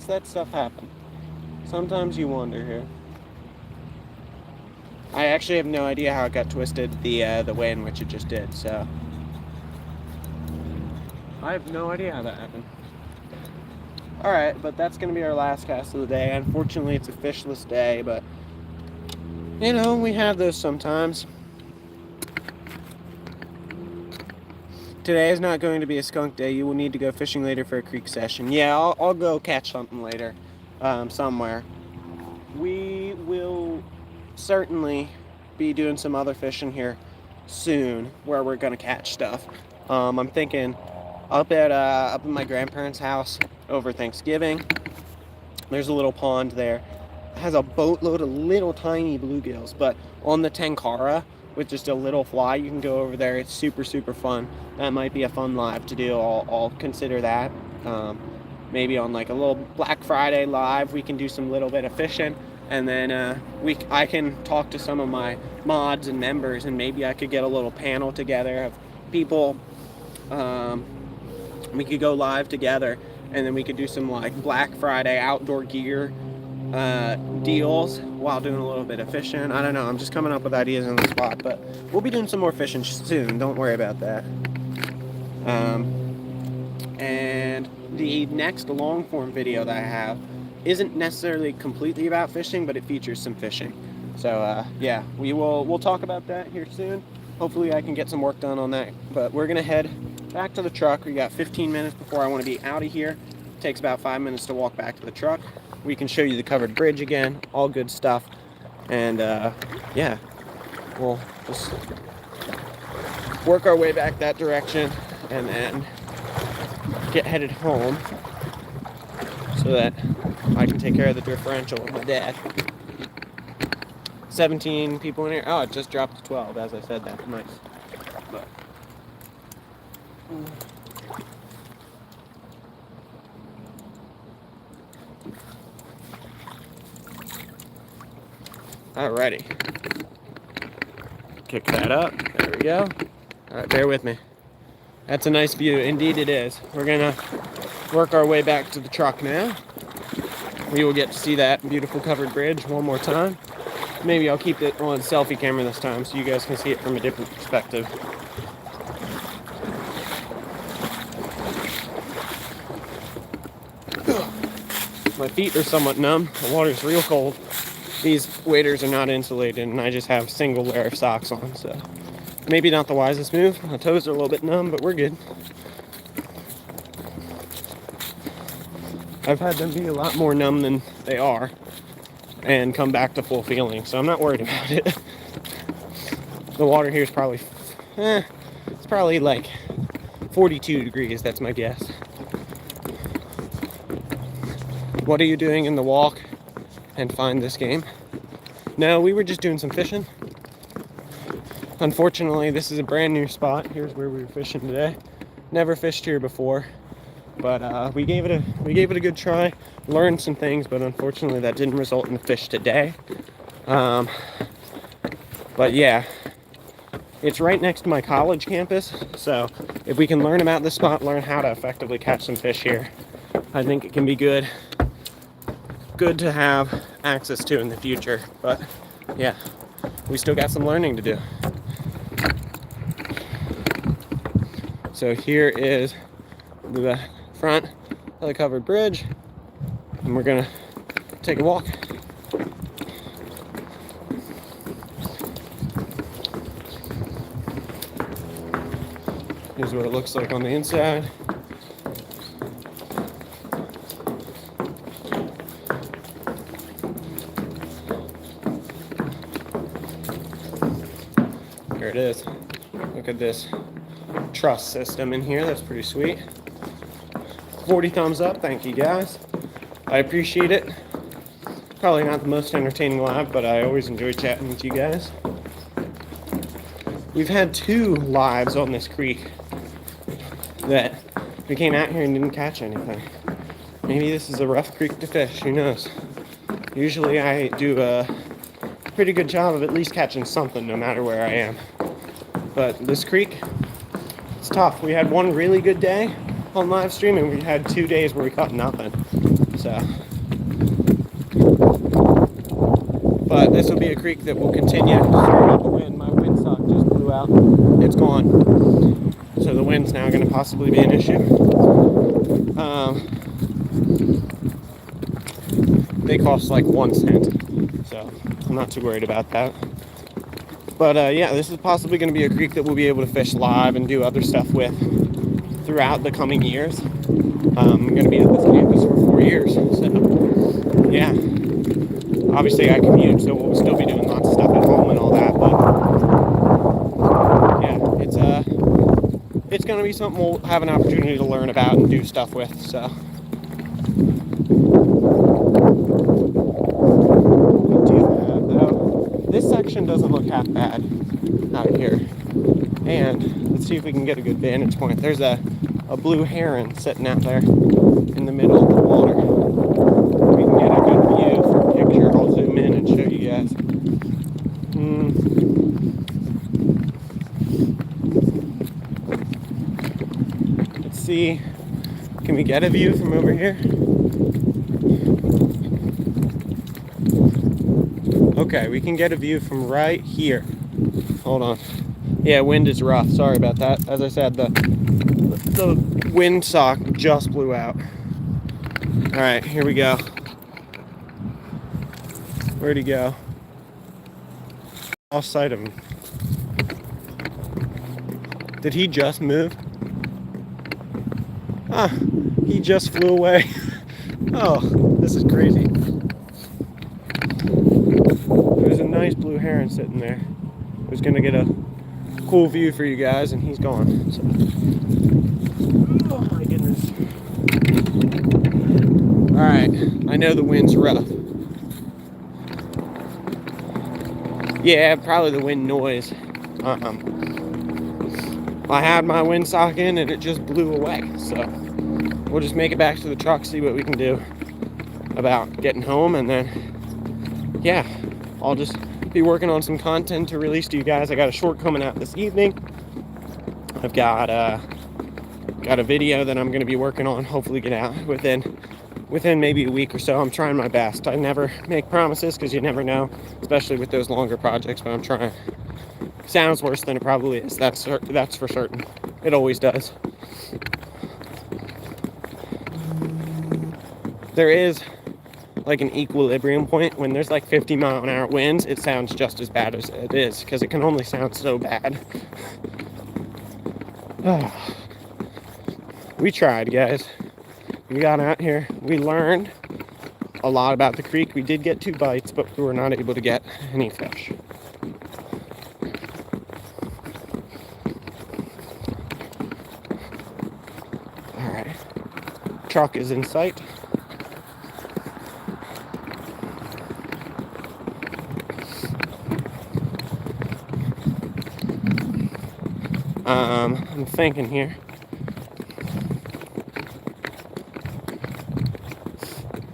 that stuff happen? Sometimes you wonder here. I actually have no idea how it got twisted the way in which it just did, so I have no idea how that happened. Alright, but that's going to be our last cast of the day. Unfortunately, it's a fishless day, but we have those sometimes. Today is not going to be a skunk day. You will need to go fishing later for a creek session. Yeah, I'll go catch something later, somewhere. We will certainly be doing some other fishing here soon, where we're gonna catch stuff. I'm thinking up at my grandparents' house over Thanksgiving. There's a little pond there. It has a boatload of little tiny bluegills, but on the Tenkara, with just a little fly, you can go over there. It's super, super fun. That might be a fun live to do. I'll consider that. Maybe on like a little Black Friday live, we can do some little bit of fishing, and then I can talk to some of my mods and members, and maybe I could get a little panel together of people. We could go live together, and then we could do some like Black Friday outdoor gear deals while doing a little bit of fishing. I don't know, I'm just coming up with ideas on the spot, but we'll be doing some more fishing soon, don't worry about that. And the next long form video that I have isn't necessarily completely about fishing, but it features some fishing. So yeah, we'll talk about that here soon. Hopefully I can get some work done on that, but we're gonna head back to the truck. We got 15 minutes before I want to be out of here. It takes about 5 minutes to walk back to the truck. We can show you the covered bridge again, all good stuff. And yeah, we'll just work our way back that direction and then get headed home so that I can take care of the differential with my dad. 17 people in here. Oh, it just dropped to 12 as I said that. Nice. But, alrighty. Kick that up. There we go. Alright, bear with me. That's a nice view. Indeed it is. We're gonna work our way back to the truck now. We will get to see that beautiful covered bridge one more time. Maybe I'll keep it on selfie camera this time so you guys can see it from a different perspective. My feet are somewhat numb. The water's real cold. These waders are not insulated, and I just have a single layer of socks on, so maybe not the wisest move. My toes are a little bit numb, but we're good. I've had them be a lot more numb than they are and come back to full feeling, so I'm not worried about it. The water here is probably, it's probably like 42 degrees, that's my guess. what are you doing in the walk and find this game? No, we were just doing some fishing. Unfortunately, this is a brand new spot. Here's where we were fishing today. Never fished here before, but we gave it a good try. Learned some things, but unfortunately that didn't result in a fish today. But yeah, it's right next to my college campus, so if we can learn about this spot, learn how to effectively catch some fish here, I think it can be good to have access to in the future. But yeah, we still got some learning to do. So here is the front of the covered bridge, and we're gonna take a walk. Here's what it looks like on the inside. Here it is. Look at this truss system in here. That's pretty sweet. 40 thumbs up. Thank you guys. I appreciate it. Probably not the most entertaining live, but I always enjoy chatting with you guys. We've had 2 lives on this creek that we came out here and didn't catch anything. Maybe this is a rough creek to fish. Who knows? Usually I do a pretty good job of at least catching something no matter where I am. But this creek, it's tough. We had one really good day on live stream, and we had 2 days where we caught nothing. So, but this will be a creek that will continue. Sorry about the wind. My windsock just blew out. It's gone. So the wind's now going to possibly be an issue. They cost like 1 cent, so I'm not too worried about that. But yeah, this is possibly going to be a creek that we'll be able to fish live and do other stuff with throughout the coming years. I'm going to be at this campus for 4 years, so yeah. Obviously I commute, so we'll still be doing lots of stuff at home and all that, but yeah, it's going to be something we'll have an opportunity to learn about and do stuff with, so. This section doesn't look half bad out here. And let's see if we can get a good vantage point. There's a blue heron sitting out there in the middle of the water. We can get a good view for a picture. I'll zoom in and show you guys. Let's see. Can we get a view from over here? Okay, we can get a view from right here. Hold on. Yeah, wind is rough. Sorry about that. As I said, the windsock just blew out. All right, here we go. Where'd he go? Lost sight of him. Did he just move? Ah, he just flew away. Oh, this is crazy. There's a nice blue heron sitting there. I was gonna get a cool view for you guys, and he's gone. So. Oh my goodness. Alright, I know the wind's rough. Yeah, probably the wind noise. I had my windsock in and it just blew away. So we'll just make it back to the truck, see what we can do about getting home, and then yeah, I'll just be working on some content to release to you guys. I got a short coming out this evening. I've got a video that I'm going to be working on, hopefully get out within maybe a week or so. I'm trying my best. I never make promises because you never know, especially with those longer projects, but I'm trying. Sounds worse than it probably is. That's for certain. It always does. There is like an equilibrium point when there's like 50-mile-an-hour winds. It sounds just as bad as it is because it can only sound so bad. We tried, guys. We got out here. We learned a lot about the creek. We did get 2 bites, but we were not able to get any fish. All right. Truck is in sight. I'm thinking here.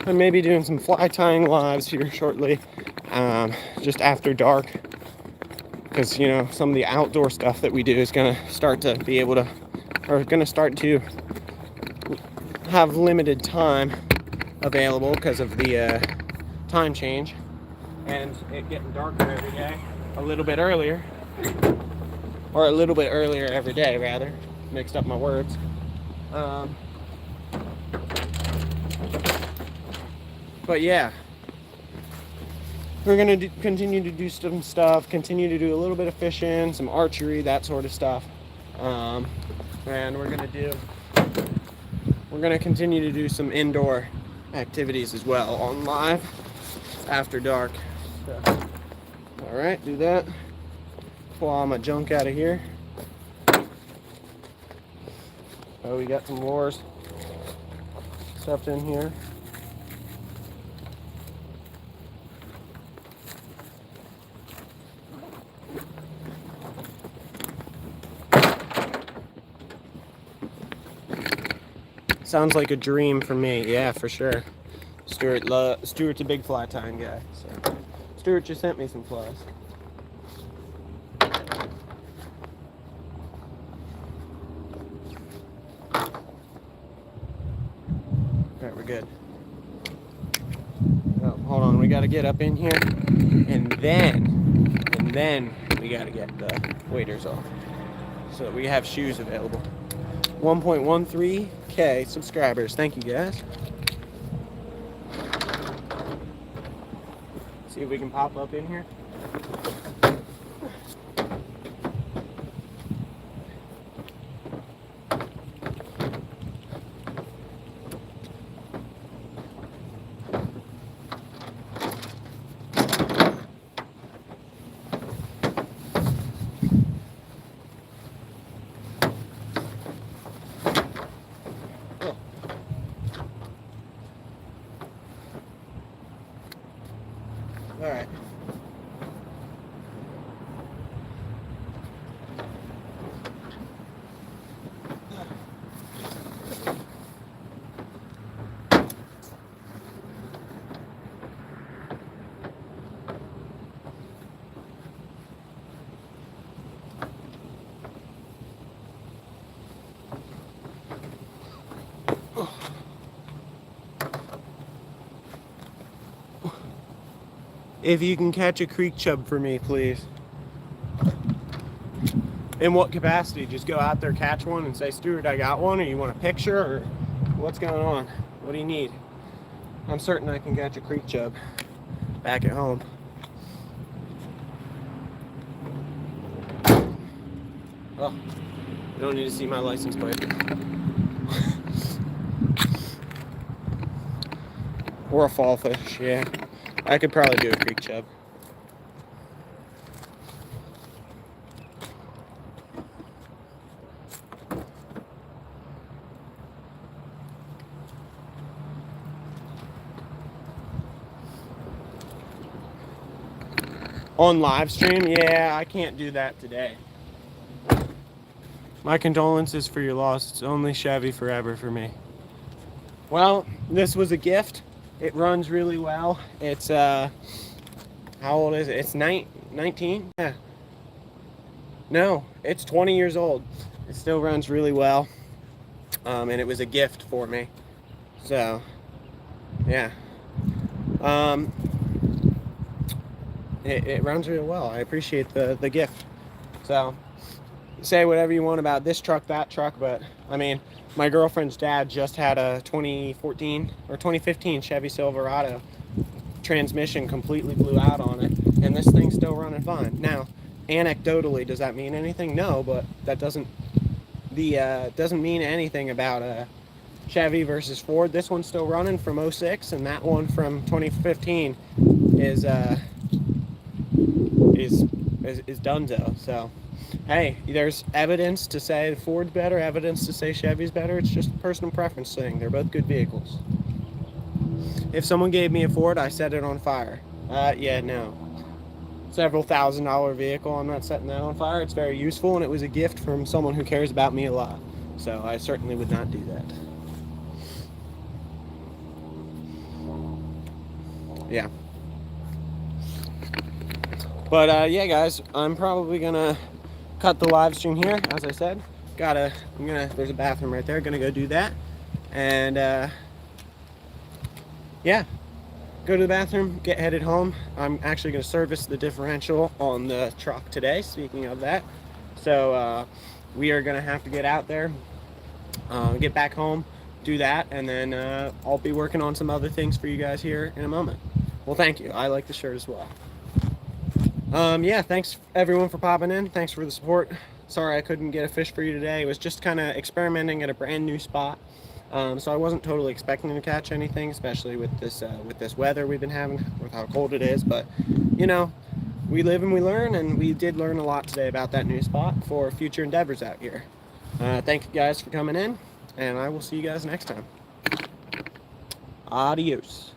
I may be doing some fly tying lives here shortly, just after dark, because, you know, some of the outdoor stuff that we do is going to start to be able to, or going to start to have limited time available because of the time change and it getting darker every day a little bit earlier, or a little bit earlier every day rather. Mixed up my words. But yeah, we're gonna continue to do some stuff, continue to do a little bit of fishing, some archery, that sort of stuff, and we're gonna continue to do some indoor activities as well on live after dark. So, all right, do that. Pull all my junk out of here. Oh, we got some lures stuffed in here. Sounds like a dream for me. Yeah, for sure. Stuart's a big fly tying guy. So Stuart just sent me some flies. Alright, we're good. Oh, hold on, we gotta get up in here, and then we gotta get the waders off so that we have shoes available. 1.13K subscribers. Thank you, guys. See if we can pop up in here. All right. If you can catch a creek chub for me, please. In what capacity? Just go out there, catch one, and say, Stuart, I got one, or you want a picture, or what's going on? What do you need? I'm certain I can catch a creek chub back at home. Oh, you don't need to see my license plate. Or a fall fish, yeah. I could probably do a creek chub. On live stream? Yeah, I can't do that today. My condolences for your loss. It's only Chevy forever for me. Well, this was a gift. It runs really well. It's, how old is it? It's 19? Yeah. No, it's 20 years old. It still runs really well. And it was a gift for me. So, yeah. It runs real well. I appreciate the gift. So, say whatever you want about this truck, that truck, but I mean, my girlfriend's dad just had a 2014 or 2015 Chevy Silverado. Transmission completely blew out on it, and this thing's still running fine. Now, anecdotally, does that mean anything? No, but that doesn't mean anything about Chevy versus Ford. This one's still running from 06, and that one from 2015 is donezo. So, hey, there's evidence to say Ford's better, evidence to say Chevy's better. It's just a personal preference thing. They're both good vehicles. If someone gave me a Ford, I set it on fire. Yeah, no. several $1,000 vehicle. I'm not setting that on fire. It's very useful, and it was a gift from someone who cares about me a lot. So I certainly would not do that. Yeah. But yeah, guys, I'm probably gonna cut the live stream here. As I said, there's a bathroom right there. Gonna go do that, and yeah, go to the bathroom, get headed home. I'm actually gonna service the differential on the truck today. Speaking of that, so we are gonna have to get out there, get back home, do that, and then I'll be working on some other things for you guys here in a moment. Well, thank you. I like the shirt as well. Yeah, thanks everyone for popping in. Thanks for the support. Sorry I couldn't get a fish for you today. It was just kind of experimenting at a brand new spot. So I wasn't totally expecting to catch anything, especially with this weather we've been having, with how cold it is. But, you know, we live and we learn, and we did learn a lot today about that new spot for future endeavors out here. Thank you guys for coming in, and I will see you guys next time. Adios.